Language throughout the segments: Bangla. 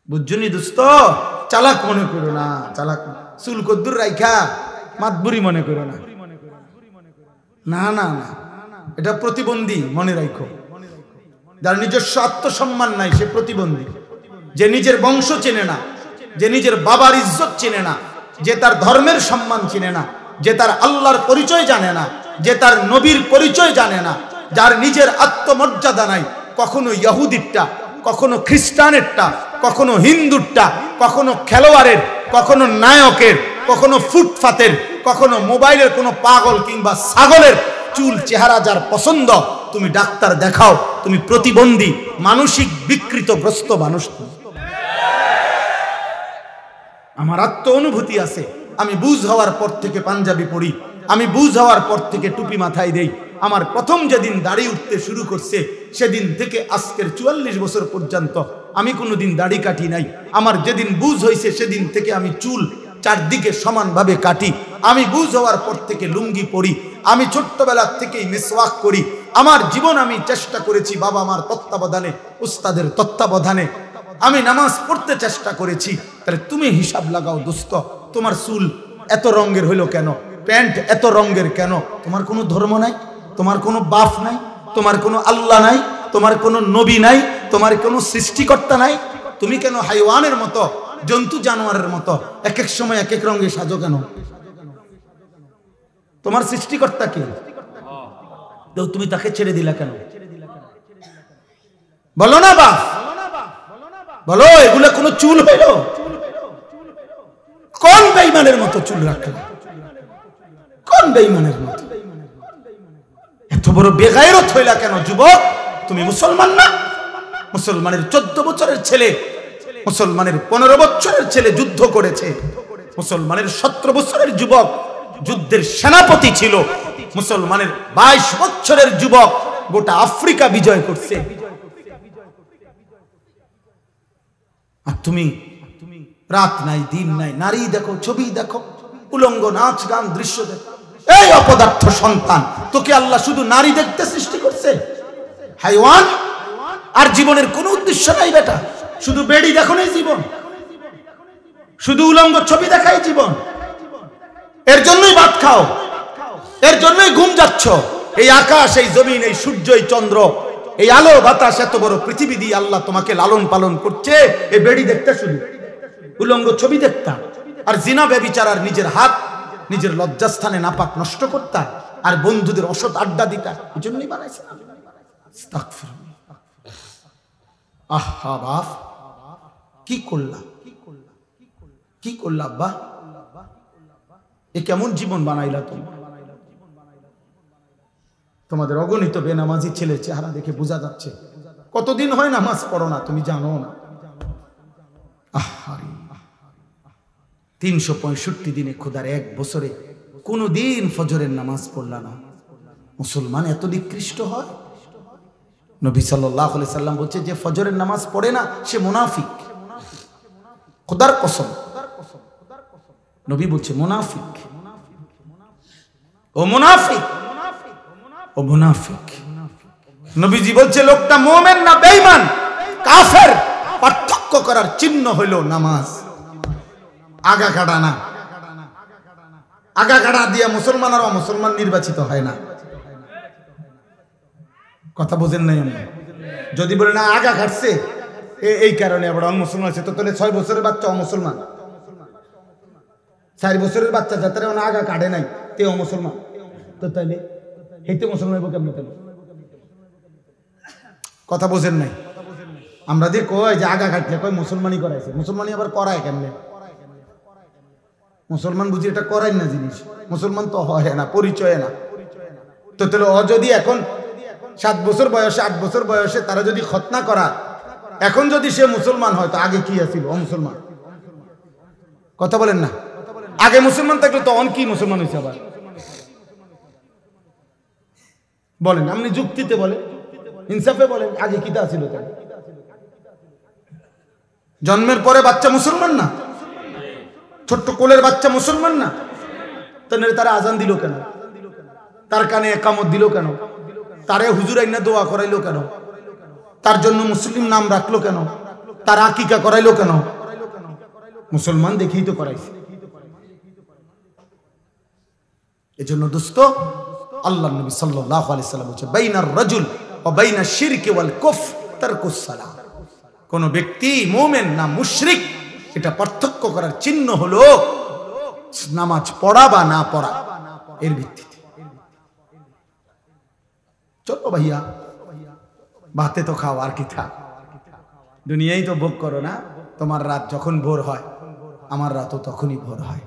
বুঝছনি দোস্ত, চালাক মনে করো না, চালাক চুল কদ্দুর রাইখা মাতবুরি মনে করো না, না না না, এটা প্রতিবন্ধী মনে রাখো। যার নিজস্ব আত্মসম্মান নাই সে প্রতিবন্ধী। যে নিজের বংশ চেনে না, যে নিজের বাবার ইজ্জত চেনে না, যে তার ধর্মের সম্মান চিনে না, যে তার আল্লাহর পরিচয় জানে না, যে তার নবীর পরিচয় জানে না, যার নিজের আত্মমর্যাদা নাই, কখনো ইহুদিরটা, কখনো খ্রিস্টানেরটা, কখনো হিন্দুরটা, কখনো খেলোয়াড়ের, কখনো নায়কের, কখনো ফুটপাতের, কখনো মোবাইলের কোনো পাগল কিংবা ছাগলের চুল চেহারা যার পছন্দ, তুমি ডাক্তার দেখাও, তুমি প্রতিবন্ধী, মানসিক বিকৃতগ্রস্ত মানুষ। আমার আত্ম অনুভূতি আছে, আমি বুঝ হওয়ার পর থেকে পাঞ্জাবি পরি, আমি বুঝ হওয়ার পর থেকে টুপি মাথায় দেই। আমার প্রথম যেদিন দাড়ি উঠতে শুরু করছে সেদিন থেকে আজকের 44 বছর পর্যন্ত আমি কোনোদিন দাড়ি কাটি নাই। আমার যেদিন বুঝ হয়েছে সেদিন থেকে আমি চুল চারদিকে সমানভাবে কাটি। আমি বুঝ হওয়ার পর থেকে লুঙ্গি পরি, আমি ছোট্টবেলা থেকেই মিসওয়াক করি। আমার জীবন আমি চেষ্টা করেছি বাবা আমার তত্ত্বাবধানে, উস্তাদের তত্ত্বাবধানে আমি নামাজ পড়তে চেষ্টা করেছি। তাহলে তুমি হিসাব লাগাও দোস্ত, তোমার চুল এত রঙের হইলো কেন, প্যান্ট এত রঙের কেন? তোমার কোনো ধর্ম নাই, তোমার কোনো বাপ নাই, তোমার কোনো আল্লাহ নাই, তোমার কোনো নবী নাই, তোমার কোনো সৃষ্টিকর্তা নাই। তুমি কেন হাইওয়ানের মতো, জন্তু জানোয়ারের মতো এক এক সময় এক এক রঙে সাজো কেন? তোমার সৃষ্টিকর্তা কে? তুমি তাকে ছেড়ে দিলা কেন? বলো না বাপ, বলো, এগুলো কোনো চুল হইল? কোন বেঈমানের মতো চুল রাখলে? কোন বেঈমানের মতো? এত বড় বেগায়রত হইলা কেন যুবক? তুমি মুসলমান না? মুসলমানের 14 বছরের ছেলে, মুসলমানের 15 বছরের ছেলে যুদ্ধ করেছে, মুসলমানের 17 বছরের যুবক যুদ্ধের সেনাপতি ছিল, মুসলমানের 22 বছরের যুবক গোটা আফ্রিকা বিজয় করছে। আর তুমি রাত নাই দিন নাই, নারী দেখো, ছবি দেখো, উলঙ্গ নাচ গান দৃশ্য দেখো। এই অপদার্থ সন্তান, তোকে আল্লাহ শুধু নারী দেখতে সৃষ্টি করছে? হাইওয়ান। আর জীবনের কোনো উদ্দেশ্য নাই বেটা, শুধু বেড়ি দেখো নাই জীবন, শুধু উলঙ্গ ছবি দেখাই জীবন। এর জন্যই ভাত খাও, এর জন্যই ঘুম যাচ্ছ। এই আকাশ, এই জমিন, এই সূর্য, এই চন্দ্র, এই আলো বাতাস, এত বড় পৃথিবী দিয়ে আল্লাহ তোমাকে লালন পালন করছে, এই বেড়ি দেখতে, শুধু উলঙ্গ ছবি দেখতা, আর জিনা ব্যভিচার, আর নিজের হাত নিজের লজ্জাস্থানে নাপাক নষ্ট করতা, আর বন্ধুদের অসৎ আড্ডা দিতা। এই জন্যই বানাইছে। আহা বাপ, কি করলা, কি করলা আব্বা? এ কেমন জীবন বানাইলা তুমি? তোমাদের অগণিত বেনামাজি ছেলের চেহারা দেখে বোঝা যাচ্ছে কতদিন হয় নামাজ পড়ো না, তুমি জানো না। 365 দিনে খোদার এক বছরে কোনো দিন ফজরের নামাজ পড়লা না। মুসলমান এত নিকৃষ্ট হয়? নবী সাল্লাল্লাহু আলাইহি সাল্লাম বলছে, যে ফজরের নামাজ পড়ে না সে মুনাফিক। খোদার কসম, নবী বলছে মুনাফিক, ও মুনাফিক, ও মুনাফিক। নবীজি বলছে লোকটা মুমিন না বেঈমান, কাফের, পার্থক্য করার চিহ্ন হইল নামাজ। আগা কাটা না, আগা কাটা দিয়ে মুসলমান আর অমুসলমান নির্বাচিত হয় না। কথা বোঝেন নাই? আমরা যদি বলে না আগা কাটছে এই কারণে আবার অমুসলমান আছে, তো তাহলে 6 বছরের বাচ্চা অমুসলমান, 4 বছরের বাচ্চা যাতে আগা কাটে নাই তে অমুসলমান, তো তাইলে হেঁটে মুসলমান হইব কেমন? তাহলে কথা বোঝেন নাই? আমরা যে কয় যে আগা কাটলে কয় মুসলমানই করাইছে, মুসলমানই আবার করায় কেমনে? মুসলমান বুঝি এটা করাই না জিনিস, মুসলমান তো হয় না, পরিচয় না। তো তাহলে ও যদি এখন 7 বছর বয়সে, 8 বছর বয়সে তারা যদি খতনা করা, এখন যদি সে মুসলমান হয় তো আগে কি আছিল? অমুসলমান। কথা বলেন না? আগে মুসলমান থাকলে তো অন কি মুসলমান হয়েছে আবার? বলেন, আপনি যুক্তিতে বলেন, ইনসাফে বলেন, আগে কিতা ছিল? জন্মের পরে বাচ্চা মুসলমান না? ছোট্ট কোলের বাচ্চা মুসলমান না? তাহলে তারা আজান দিল কেন? তার কানে একামত দিল কেন? তারে হুজুর আইনা দোয়া করাইলো কেন? তার জন্য মুসলিম নাম রাখলো কেন? তার আকিকা করাইলো কেন? মুসলমান দেখেই তো করাইছে। এজন্য দোস্ত, আল্লাহর নবী সাল্লাল্লাহু আলাইহি সাল্লাম বলেছে, বাইনার রাজুল ওয়া বাইনা শিরক ওয়াল কুফর তারকুস সালাহ। কোন ব্যক্তি মুমিন না মুশরিক, এটা পার্থক্য করার চিহ্ন হলো নামাজ পড়া বা না পড়া, এর ভিত্তিতে। চলো ভাইয়া, ভাতে তো খাও, আর কি থাক, দুনিয়ায় তো ভোগ করো না। তোমার রাত যখন ভোর হয়, আমার রাতও তখনই ভোর হয়।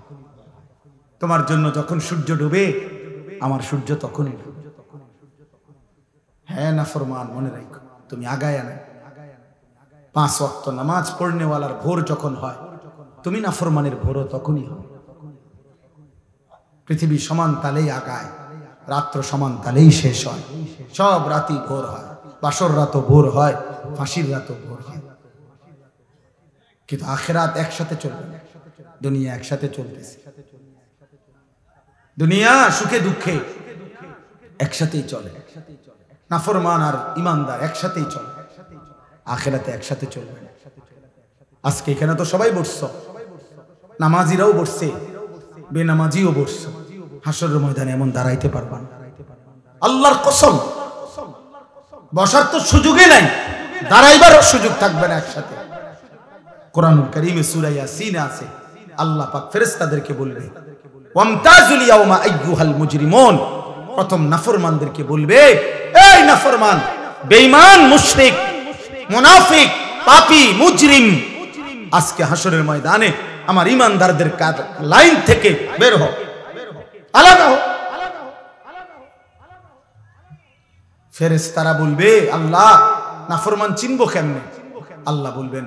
তোমার জন্য যখন সূর্য ডুবে, আমার সূর্য তখনই ডুবে। হ্যাঁ নাফরমান, মনে রাখো, তুমি আগায় না। 5 ওয়াক্ত নামাজ পড়নেওয়ালার ভোর যখন হয়, তুমি নাফরমানের ভোরও তখনই হয়। পৃথিবী সমান তালেই আগায়, রাত্র সমান তালেই শেষ হয়। সব রাতই ভোর হয়, বাসর রাতও ভোর হয়, ফাঁসির রাতও ভোর হয়। কিন্তু আখিরাত একসাথে চলবে না, দুনিয়া একসাথে চলতেছে। দুনিয়া সুখে দুঃখে একসাথেই চলে, নাফরমান আর ইমানদার একসাথেই চলে, আখিরাতে একসাথে চলবে না। আজকে এখানে তো সবাই বসছো, নামাজিরাও বসছে, বেনামাজিও বসছো। হাসরের ময়দানে এমন দাঁড়াইতে পারবা না, আল্লাহর কসম। বসার তো সুযোগই নাই, দাঁড়াইবারও সুযোগ থাকবে না একসাথে। কোরআনুল কারীমে সূরা ইয়াসিনে আছে, আল্লাহ পাক ফেরেশতাদেরকে বলবে, ওয়ামতাজুল ইয়াওমা আইয়ুহাল মুজরিমুন। প্রথম নাফরমানদেরকে বলবে, এই নাফরমান, বেঈমান, মুশরিক, মুনাফিক, পাপী, মুজরিম, আজকে হাসরের ময়দানে আমার ঈমানদারদের লাইন থেকে বের হও, আলাদা হও। ফেরেশতারা বলবে, আল্লাহ নাফরমান চিনবো কেমনে? আল্লাহ বলবেন,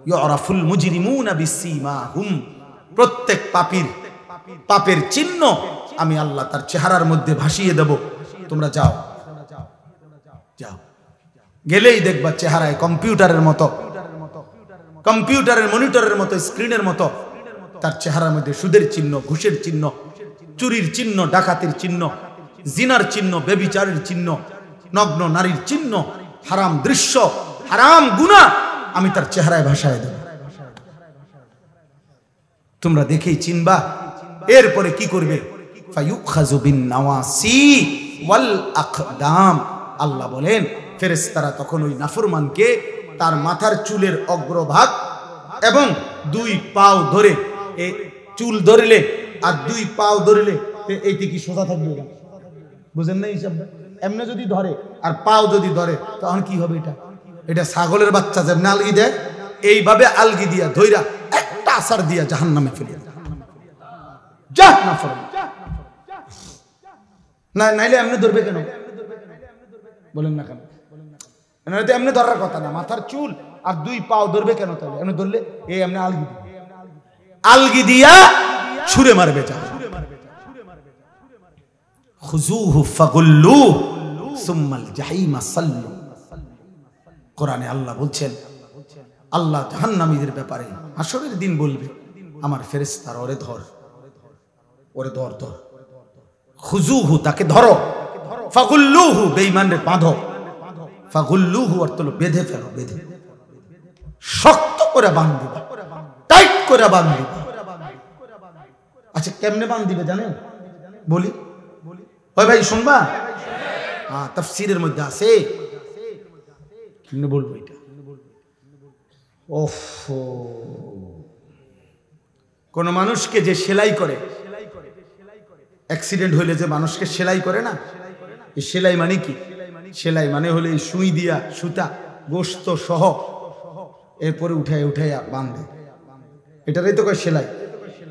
ইউরাফুল মুজরিমুনা বিসীমাহুম। প্রত্যেক পাপীর পাপের চিহ্ন আমি আল্লাহ তার চেহারার মধ্যে ভাসিয়ে দেব। তোমরা যাও, যাও, গেলেই দেখবা চেহারায় কম্পিউটারের মতো, কম্পিউটারের মনিটরের মতো, স্ক্রিনের মতো তার চেহারার মধ্যে সুদের চিহ্ন, ঘুষের চিহ্ন, চুরির চিহ্ন, ডাকাতির চিহ্ন, জিনার চিহ্ন, ব্যভিচারের চিহ্ন, নগ্ন নারীর চিহ্ন, হারাম দৃশ্য, হারাম গুনাহ আমি তার চেহারায় ভাসায় দেব। তোমরা দেখেই চিনবা। এরপরে কি করবে? ফায়ুখাযু বিন নাওয়াসি ওয়াল আকদাম। আল্লাহ বলেন, ফেরেশতারা তখন ওই নাফরমানকে তার মাথার চুলের অগ্রভাগ এবং 2 পাও ধরে, এই চুল ধরলে আর 2 পাও ধরলে এইটি কি সোজা থাকবে না? বুঝেন না হিসাব? এমনি যদি ধরে আর পাও যদি ধরে তখন কি হবে? এটা ছাগলের বাচ্চা যেমন আলগি দেয়, এইভাবে আলগি দিয়া ধইরা একটা আসার দিয়া জাহান্নামে ফেলে যা নাফরমান। না নাইলে এমনি ধরবে কেন? বলেন না কেন? এমনি ধরার কথা না, মাথার চুল আর 2 পাও ধরবে কেন? তাহলে এমনি ধরলে এই এমনি আলগি দিয়া ছুঁড়ে মারবে যা। খুযুহু ফাগুল্লুহু সুম্মাল জাহিমা সাল্লু। কোরআনে আল্লাহ বলছেন, আল্লাহ জাহান্নামীদের ব্যাপারে হাসরের দিন বলবে, আমার ফেরেশতারা ওরে ধর, ওরে ধর, ধর। খুযুহু তাকে ধরো, ফাগুল্লুহু বেঈমানরে বাঁধো। ফাগুল্লুহু অর্থ হলো বেঁধে ফেলো, বেঁধে শক্ত করে বাঁধিবা, টাইট করে বাঁধিবা। আচ্ছা কেমনে বাঁধিবে জানেন? বলি, ওই ভাই শুনবা? হ্যাঁ, তাফসীরের মধ্যে আছে। কেমনে বলবো এটা? ওফ, কোন মানুষকে যে সেলাই করে, অ্যাক্সিডেন্ট হইলে যে মানুষকে সেলাই করে না, এই সেলাই মানে কি? সেলাই মানে হলে এই সুই দিয়া সুতা গোস্ত সহ এরপরে উঠাইয়া বাঁধে, এটারই তো কয় সেলাই।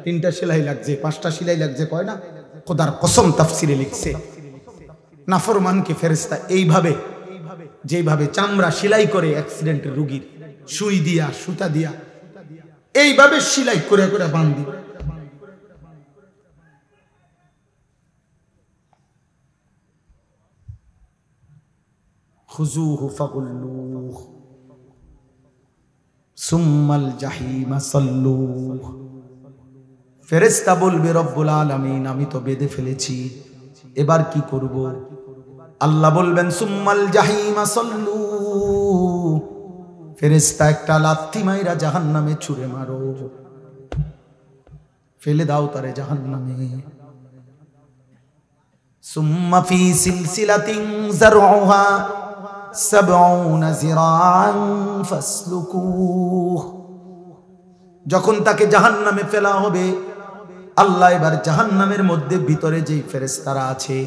3টা সেলাই লাগছে, 5টা সেলাই লাগছে, কয় না? খোদার কসম তাফসীরে লিখছে, নাফরমানকে ফেরেশতা এইভাবে, যেভাবে চামড়া সেলাই করে অ্যাক্সিডেন্টের রোগীর, সুই দিয়া সুতা দিয়া এইভাবে সেলাই করে করে বাঁধি। খুযুহু ফাগুল্লুহু সুম্মাল জাহিমা সাল্লুহু। ফেরেশতা বলবে, রব্বুল আলামিন আমি তো বেঁধে ফেলেছি, এবার কি করব? আল্লাহ বলবেন, সুম্মাল জাহিমা সাল্লুহু। ফেরেশতা একটা লাথি মাইরা জাহান্নামে ছুঁড়ে মারো, ফেলে দাও তারে জাহান্নামে। সুম্মা ফি সিলসিলাতিন যারউহা ৭০ যিরাআন ফাসলুকুহ। যখন তাকে জাহান্নামে ফেলা হবে, আল্লাহ এবার জাহান্নামের মধ্যে ভিতরে যেই ফেরেশতারা আছে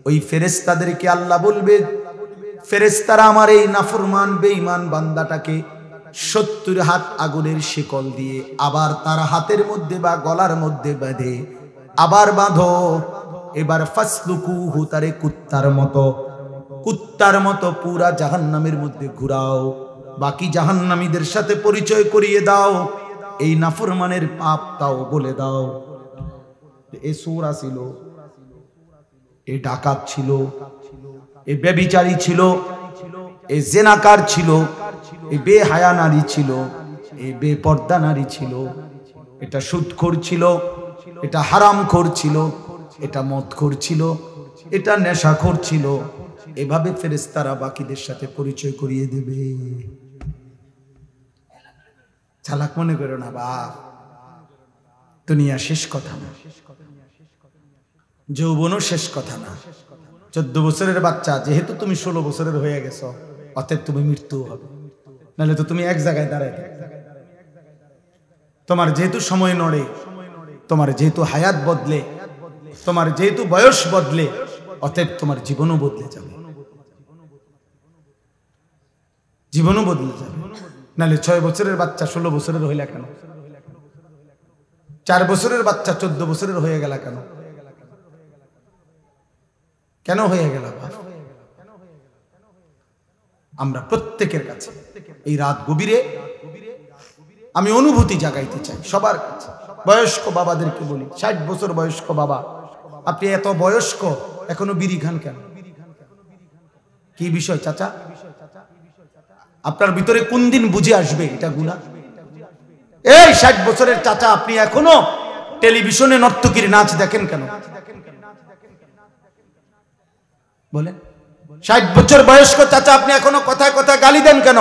ওই ফেরেশতাদেরকে আল্লাহ বলবে, ফেরেশতারা আমার এই নাফরমান বেঈমান বান্দাটাকে ৭০ হাত আগুনের শিকল দিয়ে আবার তার হাতের মধ্যে বা গলার মধ্যে বেঁধে আবার বাঁধো। এবার ফাসলুকুহু, তারে কুত্তার মতো পুরা জাহান্নামের মধ্যে ঘুরাও, বাকি জাহান্নামীদের সাথে পরিচয় করিয়ে দাও, এই নাফরমানের পাপ তাও বলে দাও। এ সূরা ছিল, এ ডাকাত ছিল, এ ব্যভিচারী ছিল, এ জেনাকার ছিল, এ বেহায়া নারী ছিল, এ বেপর্দা নারী ছিল, এটা সুদখোর ছিল, এটা হারামখোর ছিল, এটা মদখোর ছিল, এটা নেশাখোর ছিল। এভাবে ফেরেশতারা বাকিদের সাথে পরিচয় করিয়ে দেবে। চালাক মনে করো না বাপ, দুনিয়া শেষ কথা না, যৌবনও শেষ কথা না। 14 বছরের বাচ্চা, যেহেতু তুমি 16 বছরের হয়ে গেছো, অতএব তুমি মৃত্যু হবে, নাহলে তো তুমি এক জায়গায় দাঁড়ায়। তোমার যেহেতু সময় নড়ে, তোমার যেহেতু হায়াত বদলে, তোমার যেহেতু বয়স বদলে, অতএব তোমার জীবনও বদলে যাবে, জীবনও বদলে যাবে। নাহলে 6 বছরের বাচ্চা 16 বছরের হইলা কেন? 4 বছরের বাচ্চা 14 বছরের হয়ে গেল কেন? কেন হয়ে গেল? আমরা প্রত্যেকের কাছে এই রাত গভীরে আমি অনুভূতি জাগাইতে চাই সবার কাছে। বয়স্ক বাবাদেরকে বলি, 60 বছর বয়স্ক বাবা, আপনি এত বয়স্ক এখনো বিড়ি খান কেন? কি বিষয় চাচা? আপনার ভিতরে কোন দিন বুঝে আসবে এটা গুনাহ? এই 60 বছরের চাচা, আপনি এখনো টেলিভিশনে নর্তকীর নাচ দেখেন কেন? বলেন, 60 বছর বয়স্ক চাচা, আপনি এখনো কথায় কথায় গালি দেন কেন?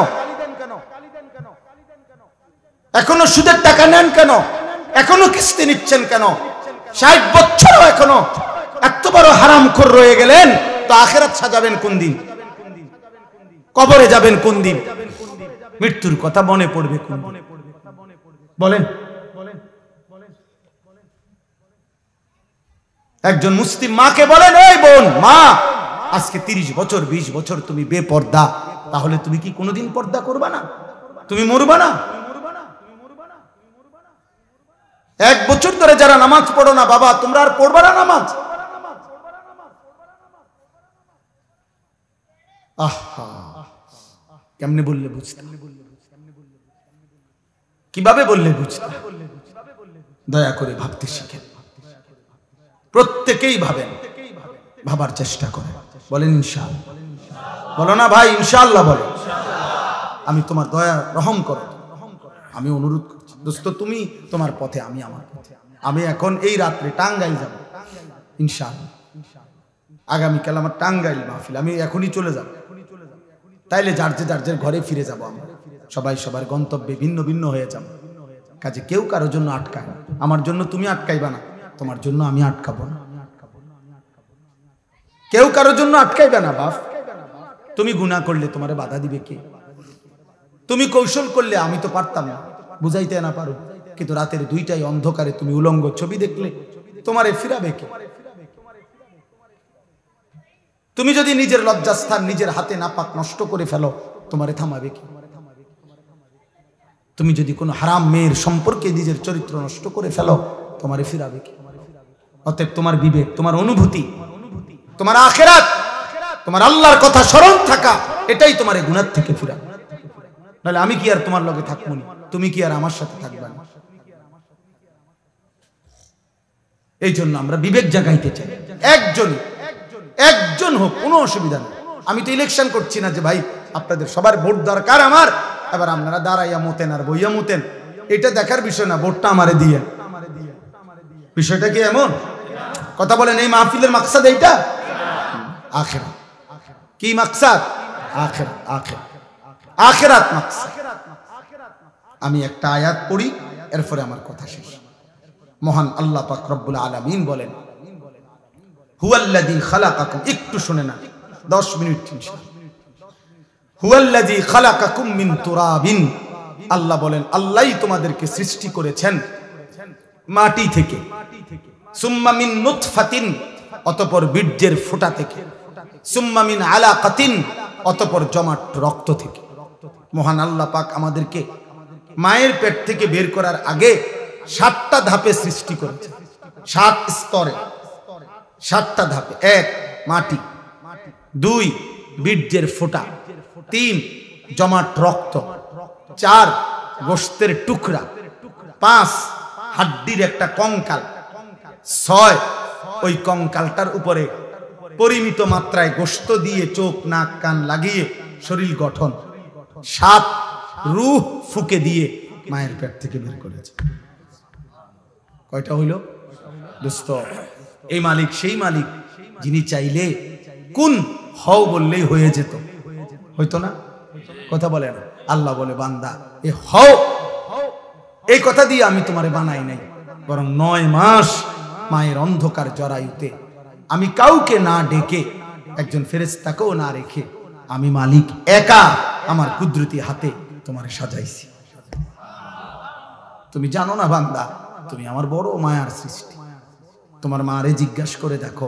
এখনো সুদের টাকা নেন কেন? এখনো কিস্তি নিচ্ছেন কেন? 60 বছরও এখনো এত বড় হারামখোর রয়ে গেলেন, তো আখিরাত সাজাবেন কোন দিন? কবরে যাবেন কোন দিন? মৃত্যুর কথা মনে পড়বে কোন দিন? বলেন। একজন মুসলিম মাকে বলেন, এই বোন, মা, আজকে 30 বছর 20 বছর তুমি বেপর্দা, তাহলে তুমি কি কোনোদিন পর্দা করবা না? তুমি মরবা না? 1 বছর ধরে যারা নামাজ পড়ো না বাবা, তোমরা আর পড়বা না নামাজ? আহা, কেমনে বললে বুঝতে? কিভাবে বললে বুঝতে? দয়া করে ভাবতে শিখেন, প্রত্যেকেই ভাবেন, ভাবার চেষ্টা করেন। বলেন ইনশাআল্লাহ। বলো না ভাই ইনশাআল্লাহ? বলো আমি তোমার দয়া রহম করো, আমি অনুরোধ করছি দোস্ত, তুমি তোমার পথে, আমি আমার পথে। আমি এখন এই রাত্রে টাঙ্গাইল যাব ইনশাআল্লাহ। আগামীকাল আমার টাঙ্গাইল মাহফিল, আমি এখনই চলে যাব। তাইলে যার যে ঘরে ফিরে যাব, আমরা সবাই সবার গন্তব্যে ভিন্ন ভিন্ন হয়ে যাব। কাজে কেউ কারোর জন্য আটকায় না। আমার জন্য তুমি আটকাইবা না, তোমার জন্য আমি আটকাবো না। কেউ কারোর জন্য আটকাইবে না বাপ। তুমি গুনাহ করলে তোমারে বাধা দিবে কে? তুমি কৌশল করলে, আমি তো পারতাম না, বুঝাইতে না পারো, কিন্তু রাতের 2টায় অন্ধকারে তুমি উলঙ্গ ছবি দেখলে তোমারে ফিরাবে কে? তুমি যদি নিজের লজ্জাস্থান নিজের হাতে নাপাক নষ্ট করে ফেলো, তোমারে থামাবে কে? তুমি যদি কোনো হারাম মেয়ের সম্পর্কে নিজের চরিত্র নষ্ট করে ফেলো, তোমারে ফিরাবে কে? অতএব তোমার বিবেক, তোমার অনুভূতি, তোমার আখিরাত, তোমার আল্লাহর কথা স্মরণ থাকা, এটাই তোমার এই গুনাহ থেকে ফিরাবে। নাহলে আমি কি আর তোমার লগে থাকবো না? তুমি কি আর আমার সাথে থাকবে না? এই জন্য আমরা বিবেক জাগাইতে চাই। একজন হোক, কোনো অসুবিধা নেই। আমি তো ইলেকশন করছি না যে ভাই আপনাদের সবার ভোট দরকার আমার, এবার আপনারা দাঁড়াইয়া মতেন আর বইয়া মতেন, এটা দেখার বিষয় না। ভোটটা আমারে দিয়ে, বিষয়টা কি এমন? কথা বলেন, এই মাহফিলের মাকসাদ এইটা? আখিরাত। কি মাকসাদ? আখিরাত। আখিরাত মাকসাদ। আমি একটা আয়াত পড়ি, এরপরে আমার কথা শেষ। মহান আল্লাহ পাক রব্বুল আলামিন বলেন, হুয়াল্লাযী খালাকাকুম, একটু শুনে না, 10 মিনিট ইনশাআল্লাহ। হুয়াল্লাযী খালাকাকুম মিন তুরাবিন, আল্লাহ বলেন আল্লাহই তোমাদেরকে সৃষ্টি করেছেন মাটি থেকে, সুম্মা মিন নুতফাতিন, অতঃপর বীর্যের ফোঁটা থেকে, সুম্মা মিন আলাকাতিন, অতঃপর জমাট রক্ত থেকে। মহান আল্লাহ পাক আমাদেরকে মায়ের পেট থেকে বের করার আগে 7টা ধাপে সৃষ্টি করেছে, 7 স্তরে, 7টা ধাপে। 1 মাটি, 2 বীর্যের ফোঁটা, 3 জমাট রক্ত, 4 গোশতের টুকরা, 5 হাড্ডির একটা কঙ্কাল, 6 ওই কঙ্কালটার উপরে পরিমিত মাত্রায় গোশত দিয়ে চোখ নাক কান লাগিয়ে শরীর গঠন, 7 রূহ ফুকে দিয়ে মায়ের পেট থেকে বের করেছে। কয়টা হইল দোস্ত? এই মালিক সেই মালিক যিনি চাইলে কোন হও বললেই হয়ে যেত, হইতো না? কথা বলে না। আল্লাহ বলে, বান্দা এ হও, এই কথা দিয়ে আমি তোমারে বানাই নাই, বরং 9 মাস মায়ের অন্ধকার জরায়ুতে আমি কাউকে না ডেকে, একজন ফেরেশতাকেও না রেখে, আমি মালিক একা আমার কুদরতি হাতে তোমারে সাজাইছি। তুমি জানো না বান্দা, তুমি আমার বড় মায়ার সৃষ্টি। তোমার মারে জিজ্ঞাসা করে দেখো,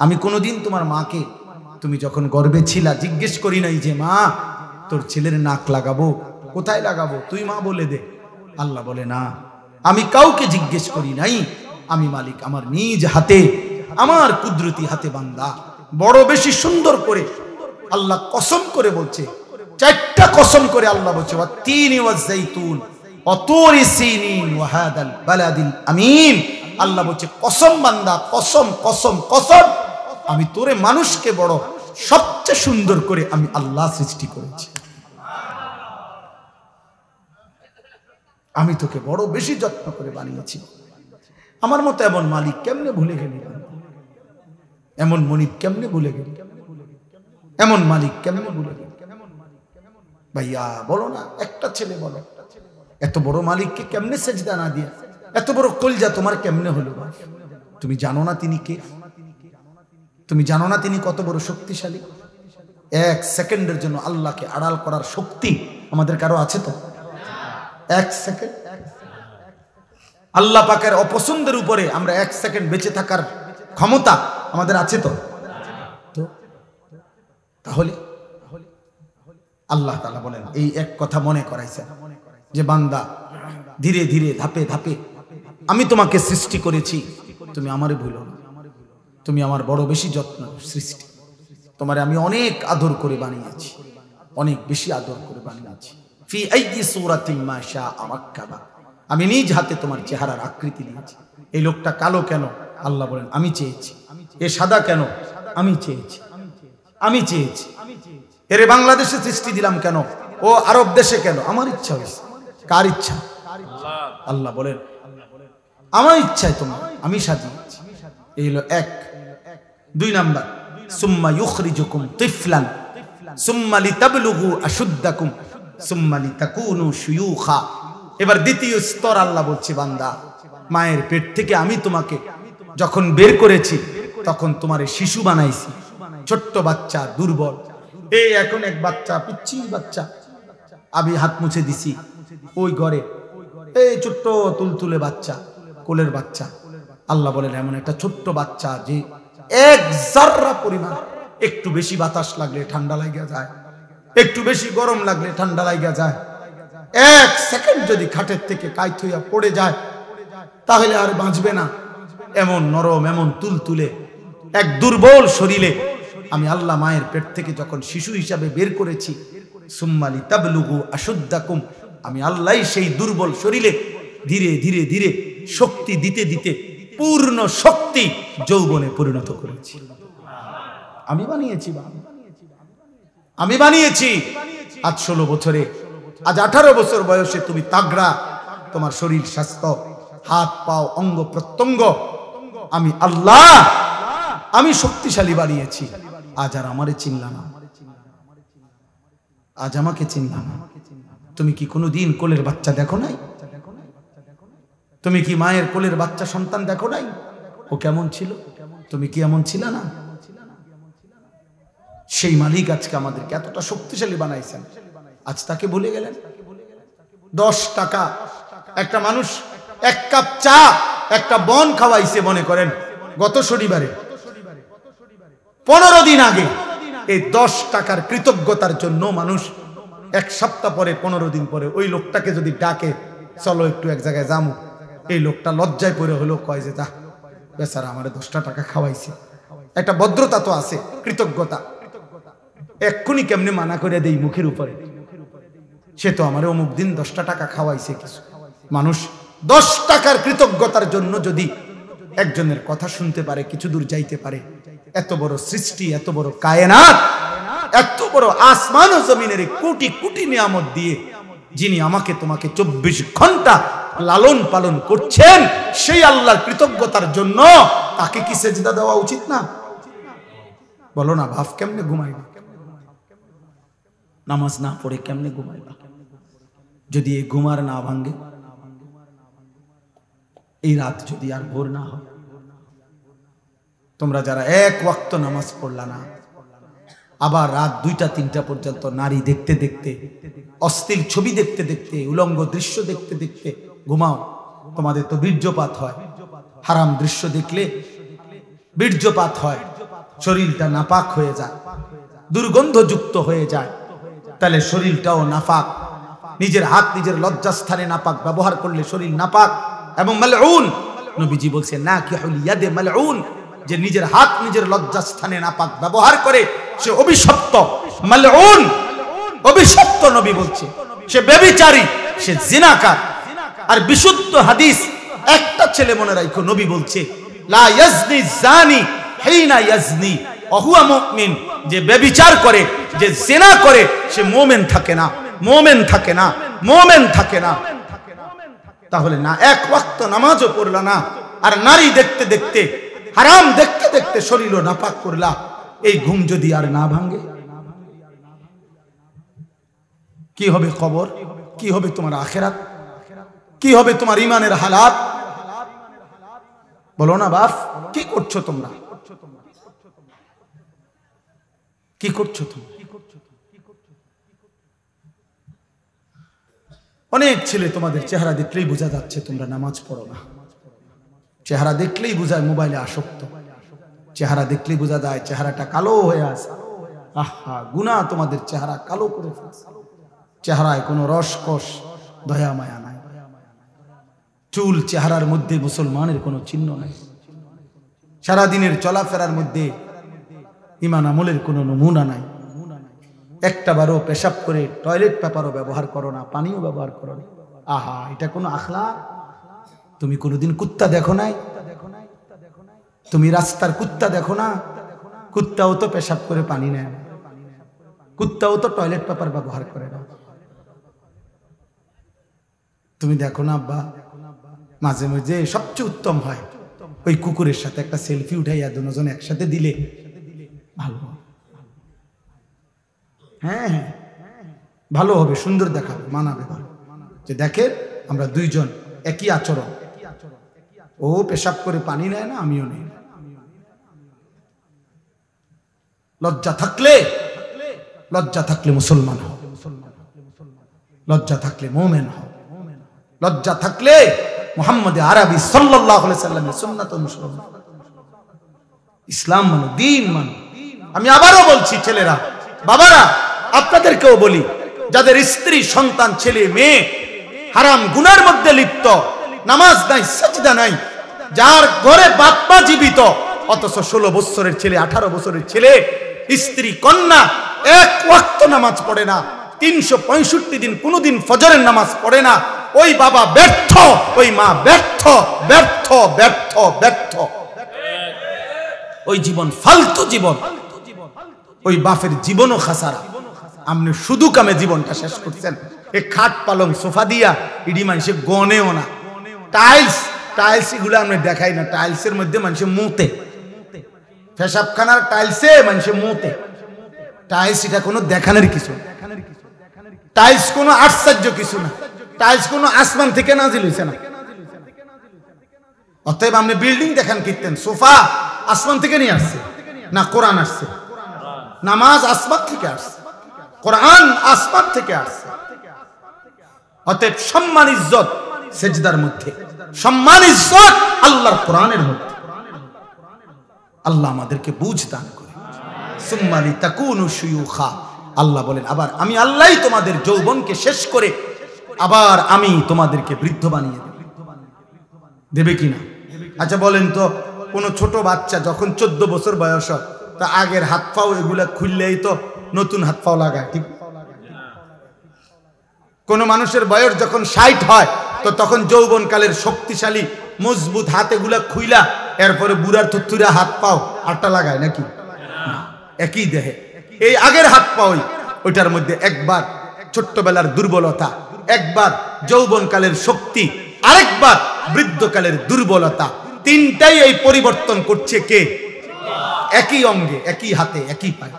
আমি কোনোদিন তোমার মাকে, তুমি যখন গর্ভে ছিলা, জিজ্ঞেস করি নাই যে মা তোর ছেলের নাক লাগাবো, কোথায় লাগাবো, তুই মা বলে দে। আল্লাহ বলে না, আমি কাউকে জিজ্ঞেস করি নাই, আমি মালিক আমার নিজ হাতে, আমার কুদরতি হাতে বান্দা বড় বেশি সুন্দর করে আল্লাহ কসম করে বলছে, 4টা কসম করে আল্লাহ বলছে, ওয়াত-তিনি ওয়াজ-যাইতুন ওয়া তুরি সিনিন ওয়া হাদাল বালাদিল আমিন। আল্লাহ বলছে কসম বান্দা, কসম কসম কসম, আমি তোরে মানুষকে বড় সবচেয়ে সুন্দর করে আমি আল্লাহ সৃষ্টি করেছি। আমি তোকে বড় বেশি যত্ন করে বানিয়েছি। আমার মতো এমন মালিক কেমনে ভুলে গেলি? এমন মনিব কেমনে ভুলে গেলি? এমন মালিক কেমনে ভুলে গেলি? ভাইয়া বলো না, একটা ছেলে বলো, এত বড় মালিককে কেমনে সেজদা না দিয়া, এত বড় কলজা তোমার কেমনে হলো? তুমি জানো না তিনি কে? তুমি জানো না তিনি কত বড় শক্তিশালী? 1 সেকেন্ডের জন্য আল্লাহকে আড়াল করার শক্তি আমাদের কারো আছে তো? 1 সেকেন্ড আল্লাহ পাকের অপছন্দের উপরে আমরা 1 সেকেন্ড বেঁচে থাকার ক্ষমতা আমাদের আছে তো? তাহলে আল্লাহ তাআলা বলেন, এই এক কথা মনে করাইছেন যে বান্দা ধীরে ধীরে ধাপে ধাপে আমি তোমাকে সৃষ্টি করেছি, তুমি আমারে ভুলো না, তুমি আমার বড় বেশি যত্ন সৃষ্টি, তোমারে আমি অনেক আদর করে বানিয়েছি, অনেক বেশি আদর করে বানিয়েছি। ফি আইয়ি সূরাতিন মা শাআ রাক্কাবা, আমি নিজ হাতে তোমার চেহারার আকৃতি দিয়েছি। এই লোকটা কালো কেন? আল্লাহ বলেন আমি চেয়েছি। এ সাদা কেন? আমি চেয়েছি, আমি চেয়েছি। এরে বাংলাদেশে সৃষ্টি দিলাম কেন? ও আরব দেশে কেন? আমার ইচ্ছা হয়েছে। কার ইচ্ছা? আল্লাহ বলেন আমার ইচ্ছায় তোমার আমি সাজিয়েছি। এই হলো 1। 2 নাম্বার, সুম্মা ইউখরিজুকুম তিফলান সুম্মা লিতাবলুগু আশুদ্দাকুম সুম্মা লিতাকুনু শুয়ুখা। এবার দ্বিতীয় স্তর আল্লাহ বলছে, বান্দা মায়ের পেট থেকে আমি তোমাকে যখন বের করেছি তখন তোমারে শিশু বানাইছি, ছোট্ট বাচ্চা, দুর্বল। এই এখন এক বাচ্চা, পিচ্ছি বাচ্চা, আমি হাত মুছে দিছি ওই ঘরে, এই ছোট্ট তুলতুলে বাচ্চা, কোলের বাচ্চা। আল্লাহ বলেন এমন একটা ছোট্ট বাচ্চা যে 1 জাররা পরিমাণ একটু বেশি বাতাস লাগলে ঠান্ডা লাগা যায়, একটু বেশি গরম লাগলে ঠান্ডা লাগা যায়। 1 সেকেন্ড যদি খাটের থেকে কাইত হইয়া পড়ে যায় তাহলে আর বাঁচবে না। এমন নরম, এমন তুলতুলে এক দুর্বল শরীরে আমি আল্লাহ মায়ের পেট থেকে যখন শিশু হিসাবে বের করেছি, সুম্মা লিতাবলুগু আশুদ্দাকুম, আমি আল্লাহ সেই দুর্বল শরীরে ধীরে ধীরে ধীরে শক্তি দিতে দিতে পূর্ণ শক্তি যৌবনে পরিণত করেছি। আমি বানিয়েছি, আমি বানিয়েছি। আজ 16 বছরে, আজ 18 বছর বয়সে তুমি তাগড়া, তোমার শরীর স্বাস্থ্য, হাত পাও, অঙ্গ প্রত্যঙ্গ আমি আল্লাহ, আমি শক্তিশালী বানিয়েছি। আজ আর আমারে চিনলা না, আজ আমাকে চিনলা না। তুমি কি কোনোদিন কোলের বাচ্চা দেখো নাই? তুমি কি মায়ের কোলের বাচ্চা সন্তান দেখো নাই? ও কেমন ছিল? তুমি কি এমন ছিল না? সেই মালিক আজকে আমাদেরকে এতটা শক্তিশালী বানাইছেন, আজ তাকে ভুলে গেলেন। 10 টাকা একটা মানুষ 1 কাপ চা একটা বন খাওয়াইছে, মনে করেন গত শনিবারে, 15 দিন আগে। এই 10 টাকার কৃতজ্ঞতার জন্য মানুষ 1 সপ্তাহ পরে, 15 দিন পরে ওই লোকটাকে যদি ডাকে, চলো একটু এক জায়গায় যামু, এই লোকটা লজ্জায় পড়ে হলো কয় যে, তা বেচারা আমারে 10টা টাকা খাওয়াইছে। একটা ভদ্রতা তো আছে, কৃতজ্ঞতা। এক্ষুনি কেমনে মানা করে দেই মুখের উপরে, সে তো আমারে অমুক দিন 10টা টাকা খাওয়াইছে কিছু। মানুষ 10 টাকার কৃতজ্ঞতার জন্য যদি একজনের কথা শুনতে পারে, কিছু দূর যাইতে পারে। এত বড় সৃষ্টি, এত বড় কায়নাত, এত বড় আসমান ও জমিনের কোটি কোটি নিয়ামত দিয়ে যিনি আমাকে তোমাকে 24 ঘন্টা লালন পালন করছেন, সেই আল্লাহর কৃতজ্ঞতার জন্য তাকে কি সেজদা দেওয়া উচিত না? বলো না বাপ, কেমনে ঘুমাইবা? নামাজ না পড়ে কেমনে ঘুমাইবা? যদি এই ঘুমার না ভাঙ্গে, এই রাত যদি আর ভোর না হয়, তোমরা যারা 1 ওয়াক্ত নামাজ পড়লা না, আবার রাত 2টা 3টা পর্যন্ত নারী দেখতে দেখতে, অশ্লীল ছবি দেখতে দেখতে, উলঙ্গ দৃশ্য দেখতে দেখতে ঘুমাও, তোমাদের তো বীর্যপাত হয়। হারাম দৃশ্য দেখলে বীর্যপাত হয়, শরীরটা নাপাক হয়ে যায়, দুর্গন্ধযুক্ত হয়ে যায়। তাহলে শরীরটাও নাপাক। নিজের হাত নিজের লজ্জাস্থানে নাপাক ব্যবহার করলে শরীর নাপাক এবং মালউন। নবীজি বলছেন নাকিহুল ইয়াদে মালউন, যে নিজের হাত নিজের লজ্জাস্থানে নাপাক ব্যবহার করে সে অভিশপ্ত, মালউন, অভিশপ্ত। নবী বলছে সে ব্যভিচারী, সে জিনাকার। আর বিশুদ্ধ হাদিস একটা ছেলে মনে রাখো, নবী বলছে লা ইয়াজনি জানি হিনা ইয়াজনি ওয়া হুয়া মুমিন, যে ব্যভিচার করে, যে জিনা করে, সে মুমিন থাকে না, মুমিন থাকে না, মুমিন থাকে না। তাহলে না 1 ওয়াক্ত নামাজও পড়লা না, আর নারী দেখতে দেখতে, হারাম দেখতে দেখতে শরীরও নাপাক করলা, এই ঘুম যদি আর না ভাঙে, কি হবে খবর? কি হবে তোমার আখিরাত? কি হবে তোমার ইমানের হালাত? বলো না বাপ, কি করছো তোমরা? কি করছো তুমি? অনেক ছেলে তোমাদের চেহারা দেখলেই বোঝা যাচ্ছে তোমরা নামাজ পড়ো না। চেহারা দেখলেই বোঝায় মোবাইলে আসক্ত, চেহারা দেখলেই বোঝা যায় চেহারাটা কালো হয়ে আছে। আহা, গুনাহ তোমাদের চেহারা কালো করে ফেলছে। চেহারায় কোনো রসকস দয়া মায়া নাই। চুল চেহারার মধ্যে মুসলমানের কোনো চিহ্ন নাই। সারাদিনের চলাফেরার মধ্যে ঈমান আমলের কোনো নমুনা নাই। একটা বারও পেশাব করে টয়লেট পেপারও ব্যবহার করো না, পানিও ব্যবহার করো না। আহা, এটা কোনো আখলাক? তুমি কোনোদিন কুত্তা দেখো নাই? তুমি রাস্তার কুত্তা দেখো না? কুত্তাও তো পেশাব করে পানি নেয় না, কুত্তাও তো টয়লেট পেপার ব্যবহার করে না। তুমি দেখো না আব্বা, মাঝে মাঝে সবচেয়ে উত্তম হয় ওই কুকুরের সাথে একটা সেলফি উঠাইয়া দুজন একসাথে দিলে ভালো। হ্যাঁ হ্যাঁ, ভালো হবে, সুন্দর দেখাবে, মানাবে ভালো, যে দেখে আমরা দুইজন একই আচরণ। ও পেশাব করে পানি নেয় না, আমিও নেই। লজ্জা থাকলে, লজ্জা থাকলে মুসলমান হও, লজ্জা থাকলে মুমিন হও, লজ্জা থাকলে মুহাম্মদ আরবি সাল্লাল্লাহু আলাইহি সাল্লামের সুন্নাত অনুসরণ, ইসলাম মানো, দ্বীন মানো। আমি আবারও বলছি, ছেলেরা, বাবারা, আপনাদেরকেও বলি, যাদের স্ত্রী সন্তান ছেলে মেয়ে হারাম গুনার মধ্যে লিপ্ত, নামাজ নাই, সাজদা নাই, যার ঘরে বাপ মা জীবিত, অথচ 16 বছরের ছেলে, 18 বছরের ছেলে, স্ত্রী কন্যা 1 ওয়াক্ত নামাজ পড়ে না, 365 দিন কোনদিন ফজরের নামাজ পড়ে না, ওই বাবা ব্যর্থ, ওই মা ব্যর্থ, ব্যর্থ, ব্যর্থ, ব্যর্থ। ওই জীবন ফালতু জীবন, ওই বাপের জীবনও খাসারা। আপনি শুধু কামে জীবনটা শেষ করছেন। এই খাট পালং সোফা দিয়া ইডি মানুষে গনেও না, টাইলস টাইলস এগুলো আমি দেখাই না, টাইলসের মধ্যে মানুষে মুতে, পেশাবখানার টাইলসে মানুষে মুতে, টাইলস এটা কোনো দেখানোর কিছু। টাইলস কোনো আশ্চর্য কিছু না, টাইলস কোনো আসমান থেকে নাজিল হইছে না। অতএব আপনি বিল্ডিং দেখেন কীর্তেন, সোফা আসমান থেকে নিয়ে আসছে না, কোরআন আসছে। নামাজ আসমান থেকে আসছে, কোরআন আসমান থেকে আসছে। অতএব সম্মান ইজ্জত সেজদার মধ্যে, সম্মান ইজ্জত আল্লাহর কোরআনের মধ্যে। আল্লাহ আমাদেরকে বুঝ দান করে। সুম্মালি তাকুনু শুয়ুখা, আল্লাহ বলেন আবার আমি আল্লাহই তোমাদের যৌবনকে শেষ করে আবার আমি তোমাদেরকে বৃদ্ধ বানিয়ে দেব। দেবে কিনা? আচ্ছা বলেন তো, কোনো ছোট বাচ্চা যখন 14 বছর বয়স হয়, তা আগের হাত পাও এগুলা খুললেই তো নতুন হাত পাও লাগায়, ঠিক? কোন মানুষের বয়স যখন 60 হয়, তো তখন যৌবনকালের শক্তিশালী মজবুত হাত এগুলা খুইলা এরপরে বুড়ার থুতুরা হাত পাও আটটা লাগায় নাকি? একই দেহে এই আগের হাত পাওই, ওইটার মধ্যে একবার ছোট্টবেলার দুর্বলতা, একবার যৌবনকালের শক্তি, আরেকবার বৃদ্ধকালের দুর্বলতা, তিনটাই এই পরিবর্তন করছে কে? একই অঙ্গে, একই হাতে, একই পায়ে,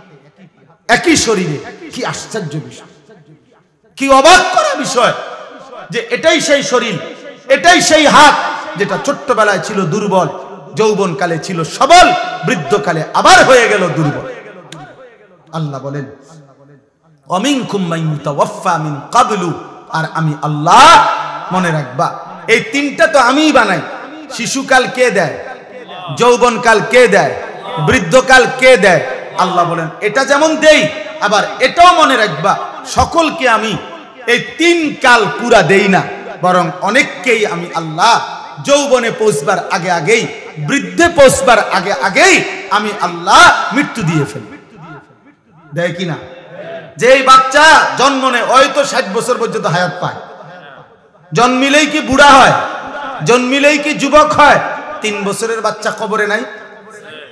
একই শরীরে। কি আশ্চর্য বিষয়, কি অবাক করা বিষয় যে এটাই সেই শরীর, এটাই সেই হাত যেটা ছোট্টবেলায় ছিল দুর্বল, যৌবনকালে ছিল সবল, বৃদ্ধকালে আবার হয়ে গেল দুর্বল। আল্লাহ বলেন ওয়ামিনকুম মান ইউতাওয়াফা মিন ক্বাবলু, আর আমি আল্লাহ, মনে রাখবা এই তিনটা তো আমিই বানাই। শিশুকাল কে দেয়? যৌবনকাল কে দেয়? বৃদ্ধকাল কে দেয়? আল্লাহ বলেন এটা যেমন দেই, আবার এটাও মনে রাখবা সকলকে আমি এই 3 কাল পুরা দেই না, বরং অনেককেই আমি আল্লাহ যৌবনে পৌঁছবার আগে আগেই, বৃদ্ধে পৌঁছবার আগে আগেই আমি আল্লাহ মৃত্যু দিয়ে ফেলি। দেয় কিনা? যেই বাচ্চা জন্ম নেয় ওই তো 60 বছর পর্যন্ত হায়াত পায়, জন্মিলেই কি বুড়া হয়? জন্মিলেই কি যুবক হয়? 3 বছরের বাচ্চা কবরে নাই,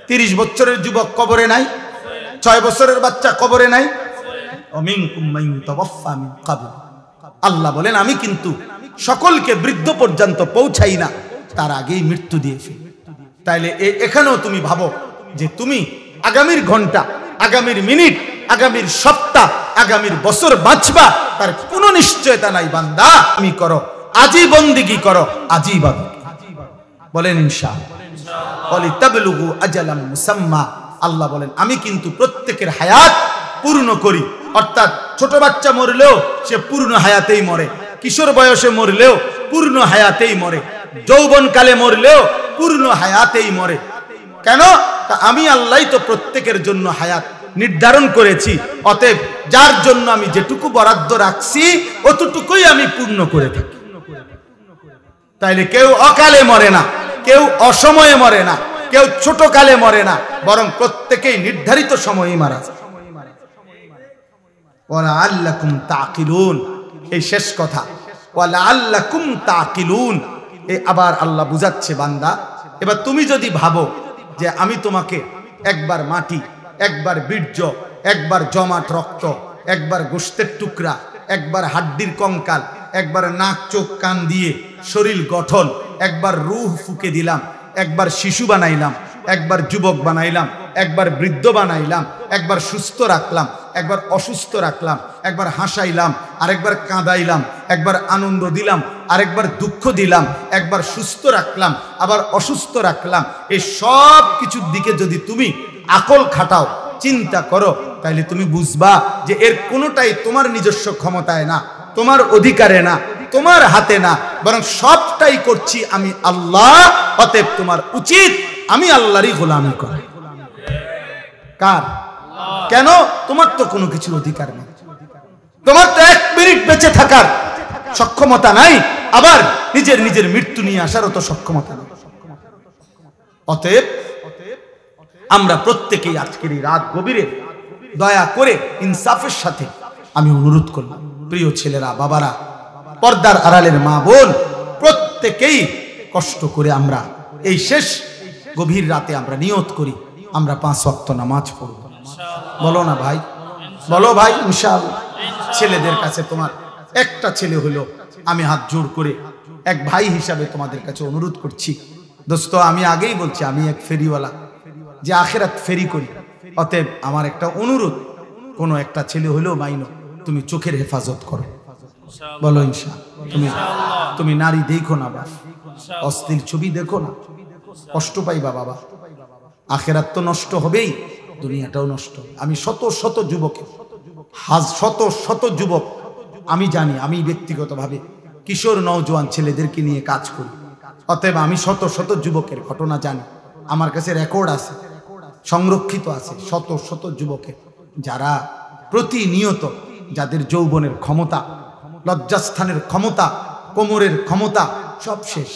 30 বছরের যুবক কবরে নাই, 6 বছরের বাচ্চা কবরে নাই। ওয়ামিনকুম মান ইউতাওয়াফা মিন ক্বাবল, আল্লাহ বলেন আমি কিন্তু সকলকে বৃদ্ধ পর্যন্ত পৌঁছাই না, তার আগেই মৃত্যু দিয়ে ফেলি। তাইলে এখানেও তুমি ভাবো যে তুমি আগামীর ঘন্টা, আগামীর মিনিট, আগামীর সপ্তাহ, আগামীর বছর বাঁচবা, তার কোনো নিশ্চয়তা নাই। বান্দা তুমি করো, আজই বন্দিগি করো, আজই ইবাদত। বলেন ইনশাআল্লাহ। ওয়ালিতাবলুগু আজালাম মুসাম্মা, আল্লাহ বলেন আমি কিন্তু প্রত্যেকের হায়াত পূর্ণ করি। অর্থাৎ ছোট বাচ্চা মরলেও সে পূর্ণ হায়াতেই মরে, কিশোর বয়সে মরলেও পূর্ণ হায়াতেই মরে, যৌবনকালে মরলেও পূর্ণ হায়াতেই মরে। কেন? আমি আল্লাহ তো প্রত্যেকের জন্য হায়াত নির্ধারণ করেছি। অতএব যার জন্য আমি যেটুকু বরাদ্দ রাখছি অতটুকুই আমি পূর্ণ করে থাকি। তাইলে কেউ অকালে মরে না, কেউ অসময়ে মরে না, কেউ ছোট কালে মরে না, বরং প্রত্যেকেই নির্ধারিত সময়ে মারা যায়। ওয়ালাআল্লাকুম তাকিলুন, এই শেষ কথা, ওয়ালাআল্লাকুম তাকিলুন। এই আবার আল্লাহ বুঝাচ্ছে বান্দা, এবার তুমি যদি ভাবো যে আমি তোমাকে একবার মাটি, একবার বীর্য, একবার জমাট রক্ত, একবার গোশতের টুকরা, একবার হাড্ডির কঙ্কাল, একবার নাক চোখ কান দিয়ে শরীর গঠন, একবার রূহ ফুকে দিলাম, একবার শিশু বানাইলাম, একবার যুবক বানাইলাম, একবার বৃদ্ধ বানাইলাম, একবার সুস্থ রাখলাম, একবার অসুস্থ রাখলাম, একবার হাসাইলাম, আরেকবার কাঁদাইলাম, একবার আনন্দ দিলাম, আরেকবার দুঃখ দিলাম, একবার সুস্থ রাখলাম, আবার অসুস্থ রাখলাম, এই সব কিছুর দিকে যদি তুমি আকল খাটাও, চিন্তা করো, তাইলে তুমি বুঝবা যে এর কোনোটাই তোমার নিজস্ব ক্ষমতায় না, তোমার অধিকারে না, তোমার হাতে না, বরং সবটাই করছি আমি আল্লাহ। অতএব তোমার উচিত আমি আল্লাহরই গোলামি করা। কার? কেন? তোমার তো কোনো কিছুর অধিকার নেই, তোমার তো 1 মিনিট বেঁচে থাকার সক্ষমতা নাই, আবার নিজের মৃত্যু নিয়ে আসারও তো সক্ষমতা নেই। অতএব আমরা প্রত্যেকেই আজকের এই রাত গভীরে দয়া করে ইনসাফের সাথে আমি অনুরোধ করলাম, প্রিয় ছেলেরা, বাবারা, পর্দার আড়ালের মা বোন, প্রত্যেকেই কষ্ট করে আমরা এই শেষ গভীর রাতে আমরা নিয়ত করি আমরা 5 ওয়াক্ত নামাজ পড়ব। বলো না ভাই, বলো ভাই ইনশাআল্লাহ। ছেলেদের কাছে তোমার একটা ছেলে হলো, আমি হাত জোর করে এক ভাই হিসাবে তোমাদের কাছে অনুরোধ করছি। দোস্ত, আমি আগেই বলছি আমি এক ফেরিওয়ালা, যে আখিরাত ফেরি করি। অতএব আমার একটা অনুরোধ, কোনো একটা ছেলে হলেও মাইনো, তুমি চোখের হেফাজত করো, বলো ইনশাআল্লাহ। তুমি নারী দেখো না বাবা, অশ্লীল ছবি দেখো না, কষ্ট পাইবা বাবা। আখেরাত তো নষ্ট হবেই, দুনিয়াটাও নষ্ট। আমি শত শত যুবকের, শত শত যুবক আমি জানি, আমি ব্যক্তিগতভাবে কিশোর নওজোয়ান ছেলেদেরকে নিয়ে কাজ করি, অতএব আমি শত শত যুবকের ঘটনা জানি। আমার কাছে রেকর্ড আছে, সংরক্ষিত আছে, শত শত যুবকের যারা প্রতিনিয়ত, যাদের যৌবনের ক্ষমতা, লজ্জাস্থানের ক্ষমতা, কোমরের ক্ষমতা সব শেষ,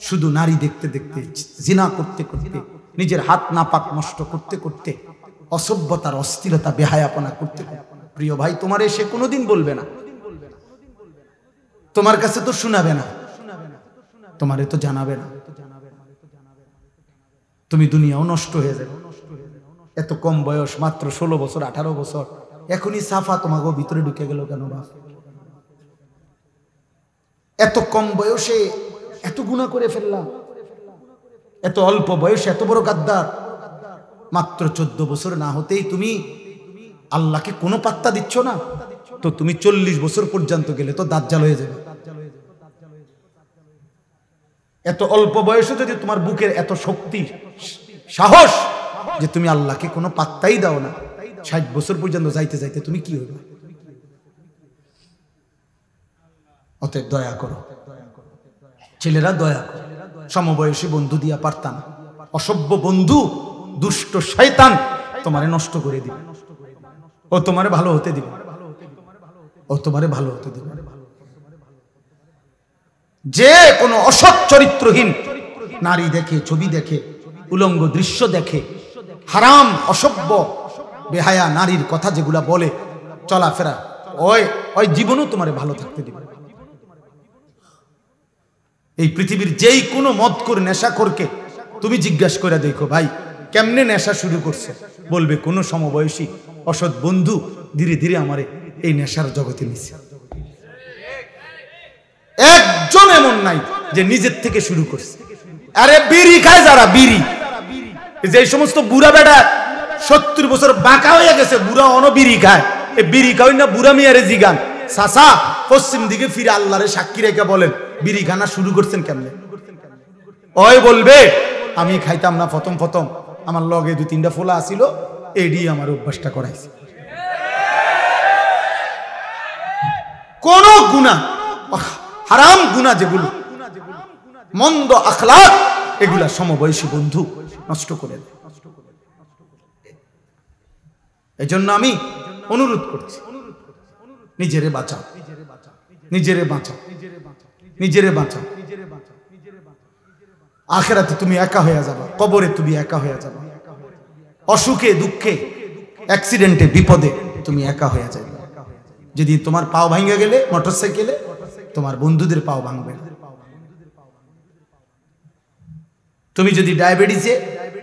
শুধু নারী দেখতে দেখতে, জিনা করতে করতে, নিজের হাত নাপাক নষ্ট করতে করতে, অসভ্যতার অস্থিরতা বেহায়াপনা করতে। প্রিয় ভাই, তোমার সে কোনোদিন বলবে না, তোমার কাছে তো শোনাবে না, তোমারে তো জানাবে না, তুমি দুনিয়াও নষ্ট হয়ে যাবে। এত কম বয়স, মাত্র 16 বছর 18 বছর, এখনই সাফা তোমাকে ভিতরে ঢুকে গেল কেন বাপ? এত কম বয়সে এত গুনাহ করে ফেললাম, এত অল্প বয়সে এত বড় গাদ্দার। মাত্র 14 বছর না হতেই তুমি আল্লাহকে কোনো পাত্তা দিচ্ছ না, তো তুমি 40 বছর পর্যন্ত গেলে তো দাজ্জাল হয়ে যাবে। এত অল্প বয়সে যদি তোমার বুকের এত শক্তি, সাহস যে তুমি আল্লাহকে কোনো পাত্তাই দাও না, 60 বছর পর্যন্ত যাইতে যাইতে তুমি কি হবে? অতএব দয়া করো ছেলেরা, দয়া করো। সমবয়সী বন্ধু দিয়া পারতাম, অসভ্য বন্ধু, দুষ্ট শয়তান তোমারে নষ্ট করে দিবে, ও তোমারে ভালো হতে দিবে, ও তোমারে ভালো হতে দিবে। যে কোনো অসৎ চরিত্রহীন নারী দেখে, ছবি দেখে, উলঙ্গ দৃশ্য দেখে, হারাম অসভ্য বেহায়া নারীর কথা যেগুলা বলে, চলাফেরা, ওই জীবনও তোমারে ভালো থাকতে দিবে। এই পৃথিবীর যেই কোনো মদখোর নেশাখোরকে তুমি জিজ্ঞাসা করে দেখো, ভাই কেমনে নেশা শুরু করছে, বলবে কোনো সমবয়সী অসৎ বন্ধু ধীরে ধীরে আমারে এই নেশার জগতে নিছে। একজন এমন নাই যে নিজের থেকে শুরু করছে। আরে বিড়ি খায় যারা, বিড়ি, যে সমস্ত বুড়া বেটা 70 বছর বাঁকা হয়ে গেছে, বুড়া বিড়ি খায়, এ বিড়ি খাওয়াই না বুড়া মিয়ারে জিগান, চাচা পশ্চিম দিকে ফিরে আল্লাহরে সাক্ষী রেখে বলেন বিড়ি খানা শুরু করছেন কেমনে? ওই বলবে আমি খাইতাম না প্রথম প্রথম, আমার লগে 2-3টা ফোলা আসিল, এডি আমার অভ্যাসটা করাইছে। কোন গুনাহ, হারাম গুনাহ যেগুলো, মন্দ আখলাক, এগুলা সমবয়সী বন্ধু নষ্ট করে দেয়। এই জন্য আমি অনুরোধ করছি, নিজেরে বাঁচাও, নিজেরে বাঁচাও, নিজেরে বাঁচাও। আখিরাতে তুমি একা হয়ে যাবে, কবরে তুমি একা হয়ে যাবে, অসুখে দুঃখে অ্যাক্সিডেন্টে বিপদে তুমি একা হয়ে যাবে। যদি তোমার পাও ভাঙে গেলে মোটরসাইকেলে, তোমার বন্ধুদের পাও ভাঙবে। তুমি যদি ডায়াবেটিসে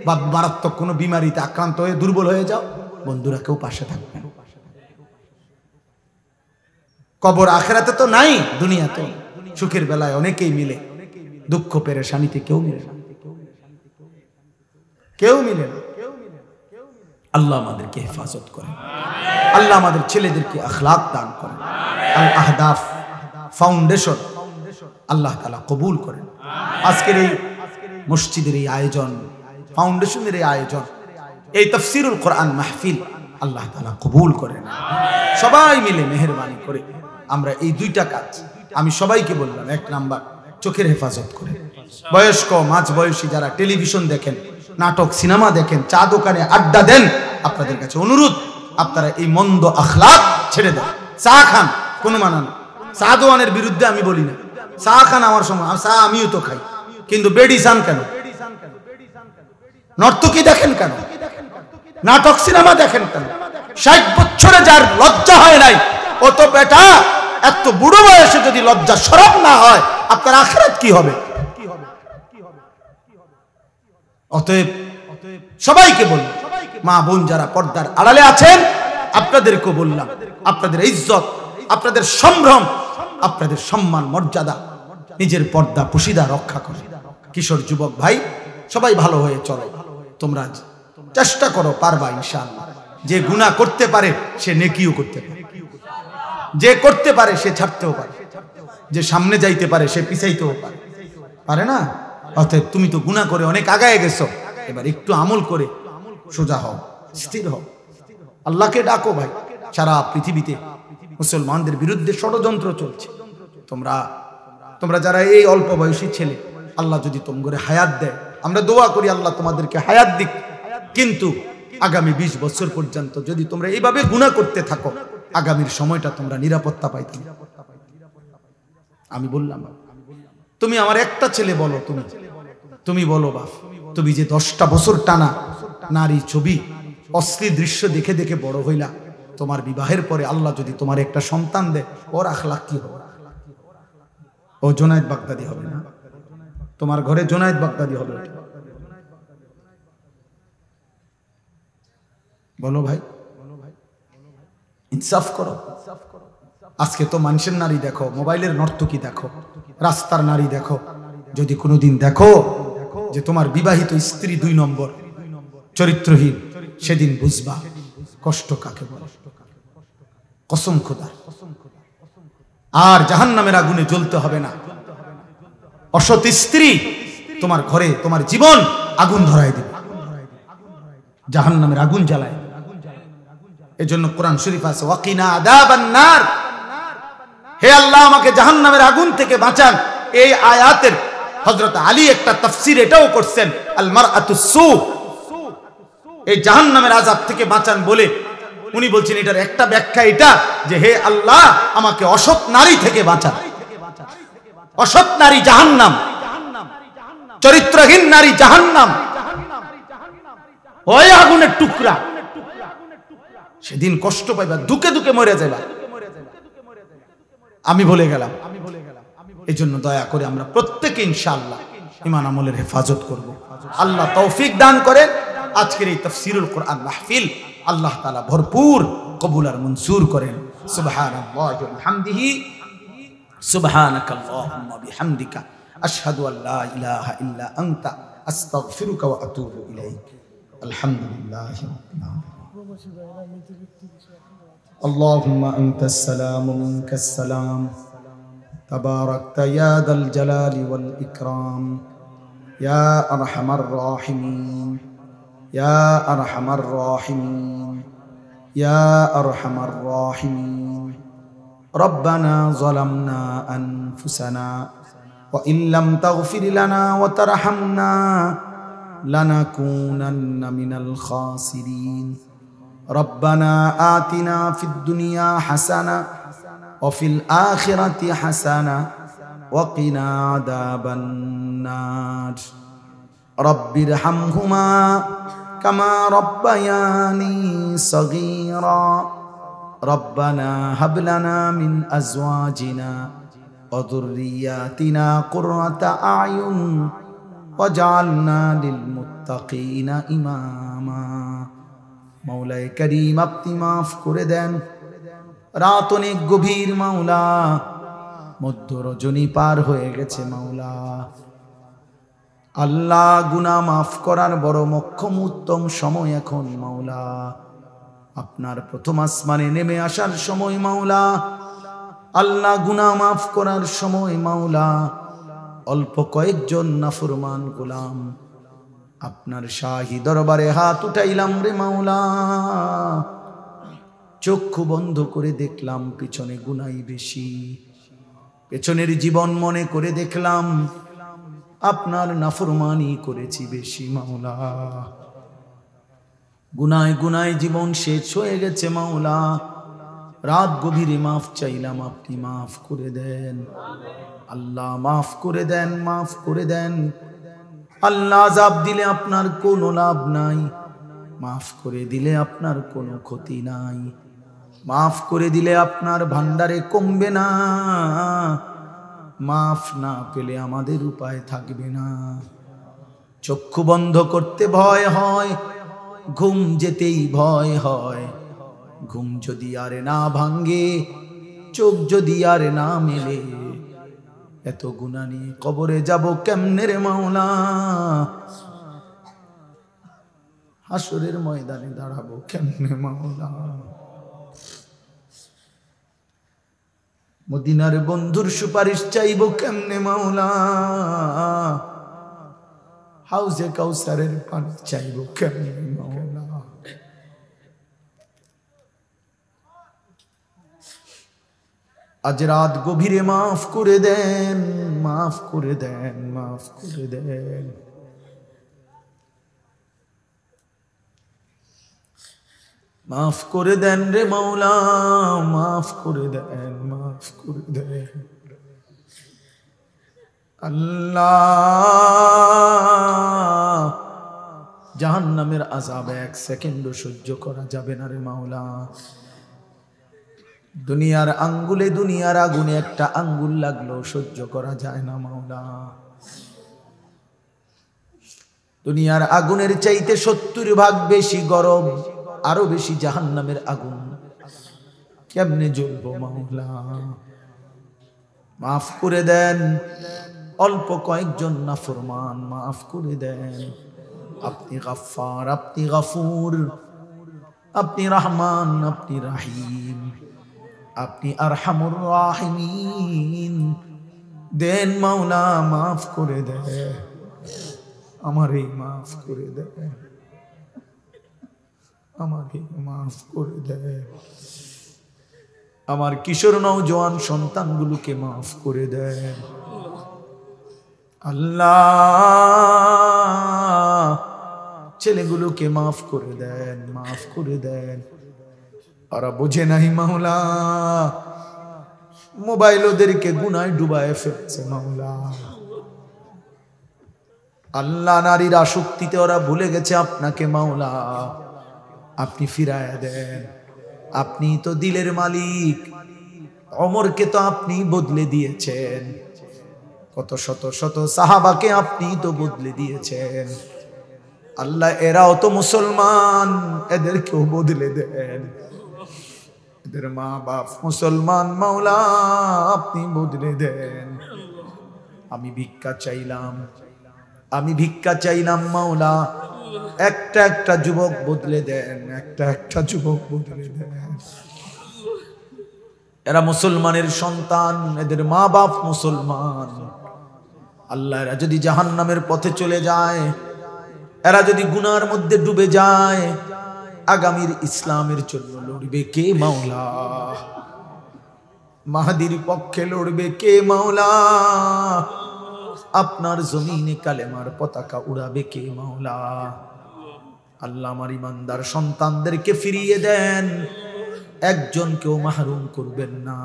বা মারাত্মক কোনো বিমারিতে আক্রান্ত হয়ে দুর্বল হয়ে যাও, বন্ধুরা কেউ পাশে থাকবে না। কবর আখিরাতে তো নাই, দুনিয়াতে সুখের বেলায় অনেকেই মিলে, দুঃখ পেরেশানিতে কেউ মিলে না, কেউ মিলে না। আল্লাহ আমাদেরকে হেফাজত করেন, আল্লাহ আমাদের ছেলেদেরকে আখলাক দান করেন। আল আহদাফ ফাউন্ডেশন আল্লাহ তাআলা কবুল করেন। আজকের এই মসজিদের এই আয়োজন, ফাউন্ডেশনের এই আয়োজন, এই তাফসীরুল কোরআন মাহফিল আল্লাহ তাআলা কবুল করেন। সবাই মিলে মেহেরবানি করে আমরা এই 2টা কাজ আমি সবাইকে বললাম। 1 নাম্বার, চোখের হেফাজত করেন। বয়স্ক মাঝ বয়সী যারা টেলিভিশন দেখেন, নাটক সিনেমা দেখেন, চা দোকানে আড্ডা দেন, আপনাদের কাছে অনুরোধ, আপনারা এই মন্দ আখলাক ছেড়ে দেন। চা খান, কোনো মানা না, চা দোয়ানের বিরুদ্ধে আমি বলি না, চা খান আমার সময়, চা আমিও তো খাই, কিন্তু বেডি চান কেন? নর্তকী দেখেন কেন? নাটক সিনেমা দেখেন কেন? 60 বছরে যার লজ্জা হয় নাই, ও তো বেটা এত বুড়ো বয়সে যদি লজ্জা শরম না হয়, আপনার আখিরাত কি হবে? অতএব সবাইকে বললাম, মা বোন যারা পর্দার আড়ালে আছেন, আপনাদেরকে বললাম, আপনাদের ইজ্জত, আপনাদের সম্ভ্রম, আপনাদের সম্মান মর্যাদা, নিজের পর্দা পুশিদা রক্ষা করে। কিশোর যুবক ভাই সবাই ভালো হয়ে চলো, তোমরা চেষ্টা করো, পারবা ইনশাআল্লাহ। যে গুনাহ করতে পারে সে নেকিও করতে পারে। যে করতে পারে সে ছাড়তেও পারে, যে সামনে যাইতে পারে সে পিছাইতেও পারে, পারে না? অতএব তুমি তো গুনাহ করে অনেক আগায় গেছো, এবার একটু আমল করে সোজা হও, স্থির হও, আল্লাহকে ডাকো। ভাই, সারা পৃথিবীতে মুসলমানদের বিরুদ্ধে ষড়যন্ত্র চলছে। তোমরা যারা এই অল্প বয়সী ছেলে, আল্লাহ যদি তোমাদের হায়াত দেয়, আমরা দোয়া করি আল্লাহ তোমাদেরকে হায়াত দিক, কিন্তু আগামী 20 বছর পর্যন্ত যদি তোমরা এইভাবে গুনাহ করতে থাকো, আগামীর সময়টা তোমরা নিরাপত্তা পাইতে। আমি বললাম, তুমি আমার একটা ছেলে বলো, তুমি বলো বাপ, তুমি যে 10টা বছর টানা নারী ছবি অশ্লীল দৃশ্য দেখে দেখে বড় হইলা, তোমার বিবাহের পরে আল্লাহ যদি তোমার একটা সন্তান দেয়, ওর আখলাক কি হবে? ও জুনায়েদ বাগদাদি হবে না? তোমার ঘরে জুনায়েদ বাগদাদি হবে? বলো ভাই, ইনসাফ করো। আজকে তো মানুষের নারী দেখো, মোবাইলের নর্তকী দেখো, রাস্তার নারী দেখো। যদি কোনোদিন দেখো যে তোমার বিবাহিত স্ত্রী 2 নম্বর চরিত্রহীন, সেদিন বুঝবা কষ্ট কাকে বলে। কসম খোদা। আর জাহান্নামের আগুনে জ্বলতে হবে না। অসৎ স্ত্রী তোমার ঘরে তোমার জীবন আগুন ধরায় দিবে, জাহান্নামের আগুন জ্বালায়। এজন্য কোরআন শরীফ আছে, ওয়াকিনা আযাবান নার, হে আল্লাহ আমাকে জাহান্নামের আগুন থেকে বাঁচান। এই আয়াতের হযরত আলী একটা তাফসীর এটাও করছেন, আল মারআতুস সু, এই জাহান্নামের আযাব থেকে বাঁচান বলে উনি বলছেন এটার একটা ব্যাখ্যা এটা যে হে আল্লাহ আমাকে অসৎ নারী থেকে বাঁচান। অসৎ নারী জাহান্নাম, চরিত্রহীন নারী জাহান্নাম, ওই আগুনের টুকরা, সেদিন কষ্ট পাইবা, দুকে দুকে মরে যাবা। আমি বলে গেলাম। এই জন্য দয়া করে আমরা প্রত্যেকে ইনশাআল্লাহ ঈমান আমলের হেফাজত করব। আল্লাহ তৌফিক দান করেন। আজকের এই তাফসীরুল কোরআন মাহফিল আল্লাহ তাআলা ভরপুর কবুল আর মনসুর করেন। সুবহানাল্লাহি ওয়া বিহামদিহি, সুবহানাকাল্লাহুম্মা বিহামদিকা, আশহাদু আল্লা ইলাহা ইল্লা আনতা, আস্তাগফিরুকা ওয়া আতুবু ইলাইক। আলহামদুলিল্লাহি রাব্বিল আলামিন। আল্লাহুম্মা আনতাস সালাম ওয়া মিনকাস সালাম, তাবারাকতা ইয়া যাল জালালি ওয়াল ইকরাম, ইয়া আরহামার রাহিমিন, ইয়া আরহামার রাহিমিন, ইয়া আরহামার রাহিমিন। রব্বানা যালামনা আনফুসানা ওয়া ইল্লাম তাগফির লানা ওয়া তারহামনা লানাকুনান্না মিনাল খাসিরিন। রব্বানা আতিনা ফিদ দুনিয়া হাসানা ওয়া ফিল আখিরাতি হাসানা ওয়া কিনা আযাবান নার। রব্বিরহামহুমা কামা রব্বায়ানি সগীরা। রব্বানা হাব লানা মিন আজওয়াজিনা ওয়া যুররিয়াতিনা কুররাতা আয়ুন ওয়াজআলনা লিল মুত্তাকিনা ইমামা। মাওলায়ে কারীম আপনি মাফ করে দেন। রাত অনেক গভীর মাওলা, মধ্য রজনী পার হয়ে গেছে মাওলা। আল্লাহ গুনাহ মাফ করার বড় মোক্ষম উত্তম সময় এখন মাওলা। আপনার প্রথম আসমানে নেমে আসার সময় মাওলা। আল্লাহ গুনাহ মাফ করার সময় মাওলা। অল্প কয়েকজন নাফরমান গোলাম আপনার শাহী দরবারে হাত উঠাইলাম রে মাওলা। চক্ষু বন্ধ করে দেখলাম পিছনে গুনাই বেশি, পেছনের জীবন মনে করে দেখলাম আপনার নাফরমানি করেছি বেশি মাওলা। গুনায় গুনায় জীবন শেষ হয়ে গেছে মাওলা। রাত গভীরে মাফ চাইলাম, আপনি মাফ করে দেন আল্লাহ, মাফ করে দেন, মাফ করে দেন আল্লাহ। আযাব দিলে আপনার কোনো লাভ নাই, মাফ করে দিলে আপনার কোনো ক্ষতি নাই, মাফ করে দিলে আপনার ভান্ডারে কমবে না, মাফ না পেলে আমাদের উপায় থাকবে না। চক্ষু বন্ধ করতে ভয় হয়, ঘুম যেতেই ভয় হয়। ঘুম যদি আর না ভাঙ্গে, চোখ যদি আর না মেলে, এত গুনাহ নিয়ে কবরে যাব কেমনে রে মাওলা। হাসরের ময়দানে দাঁড়াবো কেমনে মাওলা। মদিনার বন্ধুর সুপারিশ চাইব কেমনে মাওলা, হাউজে কাউসারের পানি চাইব কেমনে মাওলা। আজ রাত গভীরে মাফ করে দেন, মাফ করে দেন, মাফ করে দেন। মাফ করে দেন রে মাওলা, মাফ করে দেন, মাফ করে দেন। আল্লাহ, জাহান্নামের আযাব এক সেকেন্ডও সহ্য করা যাবে না রে মাওলা। দুনিয়ার আঙ্গুলে, দুনিয়ার আগুনে একটা আঙ্গুল লাগলো সহ্য করা যায় না মাওলা। দুনিয়ার আগুনের চাইতে 70 ভাগ বেশি গরম, আরো বেশি জাহান্নামের আগুন। কেমনে জ্বলবো মাওলা? মাফ করে দেন, অল্প কয়েকজন নাফরমান, মাফ করে দেন। আপনি গফফার, আপনি গফুর, আপনি রহমান, আপনি রহিম, আপনি আরহামুর রাহিমিন। দেন মাওলা, মাফ করে দেন, আমারে মাফ করে দেন, আমারে মাফ করে দেন। আমার কিশোর নওজোয়ান সন্তানগুলোকে মাফ করে দেন আল্লাহ। ছেলেগুলোকে মাফ করে দেন, মাফ করে দেন। ওরা বোঝে নাই মাওলা, মোবাইল ওদেরকে গুনায় ডুবায় ফেলছে মাওলা। আল্লাহ, নারীর আসক্তিতে ওরা ভুলে গেছে আপনাকে মাওলা। আপনি ফিরায়া দেন। আপনি তো দিলের মালিক। ওমরকে তো আপনি বদলে দিয়েছেন, কত শত শত সাহাবাকে আপনি তো বদলে দিয়েছেন আল্লাহ। এরাও তো মুসলমান, এদেরকেও বদলে দেন। এদের মা বাপ মুসলমান মাওলা, আপনি বদলে দেন। আমি ভিক্ষা চাইলাম, আমি ভিক্ষা চাইলাম মাওলা। একটা একটা যুবক বদলে দেন, একটা একটা যুবক বদলে দেন। এরা মুসলমানের সন্তান, এদের মা বাপ মুসলমান আল্লাহ। এরা যদি জাহান্নামের পথে চলে যায়, এরা যদি গুনার মধ্যে ডুবে যায়, আগামীর ইসলামের জন্য লড়বে কে মাওলা? মাহদির পক্ষে লড়বে কে মাওলা? আপনার জমিনে কালেমার পতাকা উড়াবে কে মাওলা? আল্লাহ, আমার ইমানদার সন্তানদেরকে ফিরিয়ে দেন। একজন কেউ মাহরুম করবেন না,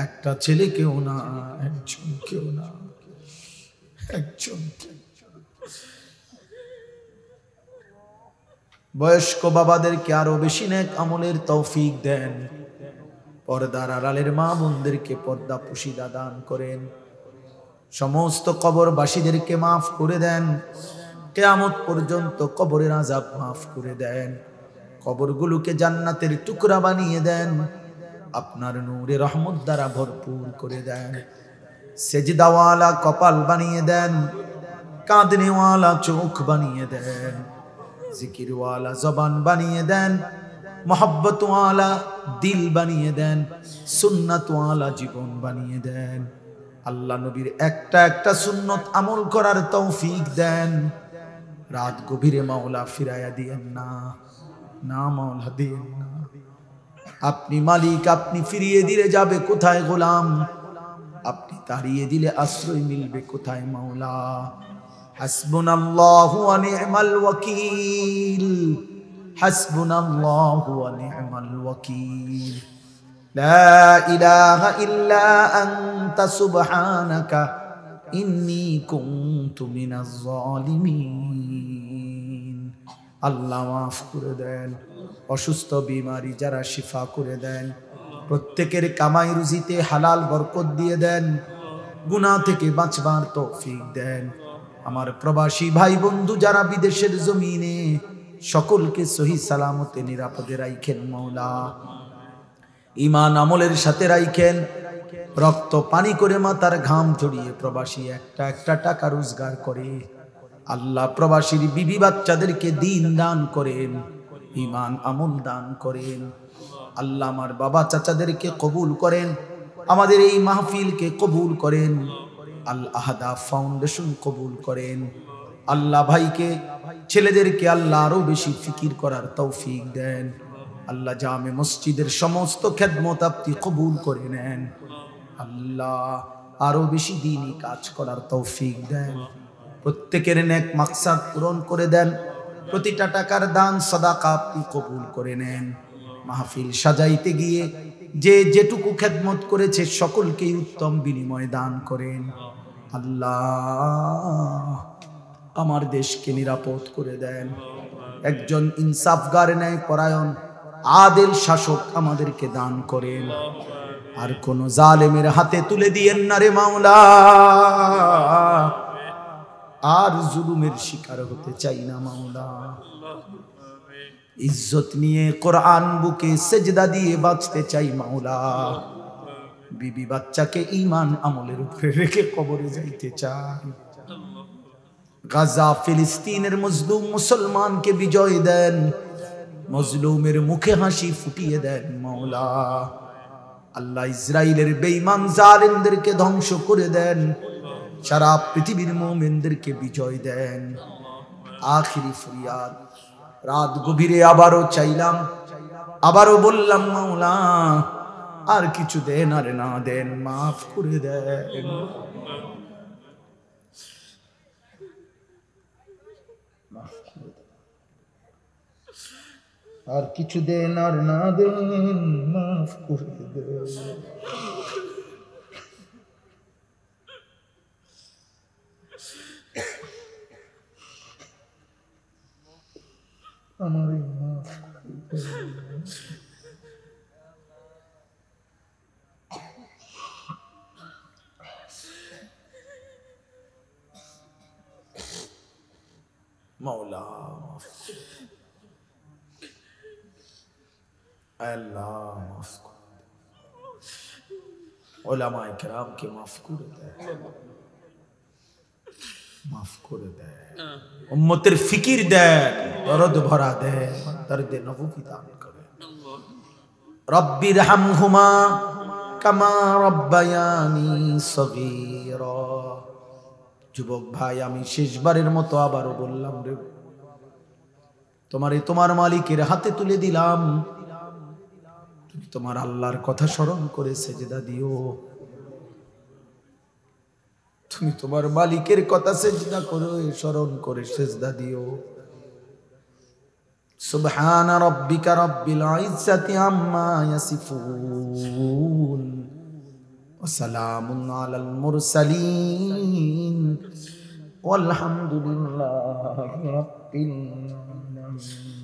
একটা ছেলে কেউ না, একজন কেউ না, একজন। বয়স্ক বাবাদেরকে আরো বেশি নেক আমলের তৌফিক দেন। পর্দার আড়ালের মা বোনদেরকে পর্দা পুশিদা দান করেন। সমস্ত কবরবাসীদেরকে মাফ করে দেন। কিয়ামত পর্যন্ত কবরের আযাব মাফ করে দেন। কবরগুলোকে জান্নাতের টুকরা বানিয়ে দেন। আপনার নূরে রহমত দ্বারা ভরপুর করে দেন। সেজদাওয়ালা কপাল বানিয়ে দেন, কাঁদনেওয়ালা চোখ বানিয়ে দেন, জিকিরওয়ালা জবান বানিয়ে দেন, মোহাব্বতওয়ালা দিল বানিয়ে দেন, সুন্নাতওয়ালা জীবন বানিয়ে দেন। আল্লাহ নবীর একটা একটা সুন্নত আমল করার তৌফিক দেন। রাত গভীরে মাওলা ফিরাইয়া দিয়েন না, না মাওলা দিয়েন না। আপনি মালিক, আপনি ফিরিয়ে দিলে যাবে কোথায় গোলাম? আপনি তাড়িয়ে দিলে আশ্রয় মিলবে কোথায় মাওলা? হাসবুনাল্লাহু ওয়া নি'মাল ওয়াকিল, হাসবুনাল্লাহু ওয়া নি'মাল ওয়াকিল। লা ইলাহা ইল্লা আনতা সুবহানাকা ইন্নী কুনতু মিনাজ জালিমিন। আল্লাহ মাফ করে দেন। অসুস্থ বিমারি যারা শিফা করে দেন। প্রত্যেকের কামাই রুজিতে হালাল বরকত দিয়ে দেন। গুনাহ থেকে বাঁচবার তৌফিক দেন। আমার প্রবাসী ভাই বন্ধু যারা বিদেশের জমিনে, সকলকে সহি সালামতে নিরাপদে রাখেন মাওলা। ঈমান আমলের সাথে রাখেন। রক্ত পানি করে মাথার ঘাম ঝরিয়ে প্রবাসী একটা একটা টাকা রোজগার করে। আল্লাহ প্রবাসীর বিবি বাচ্চাদেরকে দিন দান করেন, ঈমান আমল দান করেন। আল্লাহ আমার বাবা চাচাদেরকে কবুল করেন। আমাদের এই মাহফিলকে কবুল করেন। আল আহাদা ফাউন্ডেশন কবুল করেন। আল্লাহ ভাইকে, ছেলেদেরকে আল্লাহ আরো বেশি ফিকির করার তৌফিক দেন। আল্লাহ জামে মসজিদের সমস্ত খেদমত আপনি কবুল করে নেন। আল্লাহ আরো বেশি দ্বীনি কাজ করার তৌফিক দেন। প্রত্যেকের নেক মাকসাদ পূরণ করে দেন। প্রতিটা টাকার দান সাদাকা আপনি কবুল করে নেন। মাহফিল সাজাইতে গিয়ে যে যেটুকু খেদমত করেছে সকলকেই উত্তম বিনিময় দান করেন। আল্লাহ আমার দেশকে নিরাপদ করে দেন। একজন ইনসাফগার ন্যায় পরায়ণ আদেল শাসক আমাদেরকে দান করেন। আর কোন জালেমের হাতে তুলে দিয়েন না রে মাওলা। আর জুলুমের শিকার হতে চাই না মাওলা। ইজ্জত নিয়ে কোরআন বুকে সেজদা দিয়ে বাঁচতে চাই মাওলা। বিবি বাচ্চাকে ঈমান আমলের উপরে রেখে কবরে যাইতে চাই। গাজা ফিলিস্তিনের মজলুম মুসলমানকে বিজয় দেন। মজলুমের মুখে হাসি ফুটিয়ে দেন মাওলা। আল্লাহ ইসরাইলের বেঈমান জালেমদেরকে ধ্বংস করে দেন। সারা পৃথিবীর মুমিনদেরকে বিজয় দেন। আখিরি ফরিয়াদ, রাত গভীরে আবারও চাইলাম, আবারও বললাম মাওলা আর কিছু দেন আর না দেন, মাফ করে দেন। আর কিছু দেন আর না দেন, মাফ করে দেন। আমারে মাফ করে দেন। मौला अल्लाह माफ कर, उलमाए किराम के माफ कर दे, माफ कर दे, उम्मतेर फिकिर दे, दर्द भरा दे, दर्द नबूवी दान करे। रब्बिरहमहुमा कमा रब्बायानी सगीरा। যুবক ভাই, আমি শেষবারের মতো আবারও বললাম রে, তোমার মালিকের হাতে তুলে দিলাম। তুমি তোমার আল্লাহর কথা স্মরণ করে সেজদা দিও। তুমি তোমার মালিকের কথা সেজদা করো, স্মরণ করে সেজদা দিও। সুবহানা রাব্বিকা রাব্বিল ইজ্জাতি আম্মা ইয়াসিফুন ওয়া সালামুন আলাল মুরসালিন ওয়ালহামদুলিল্লাহি রাব্বিল আলামিন।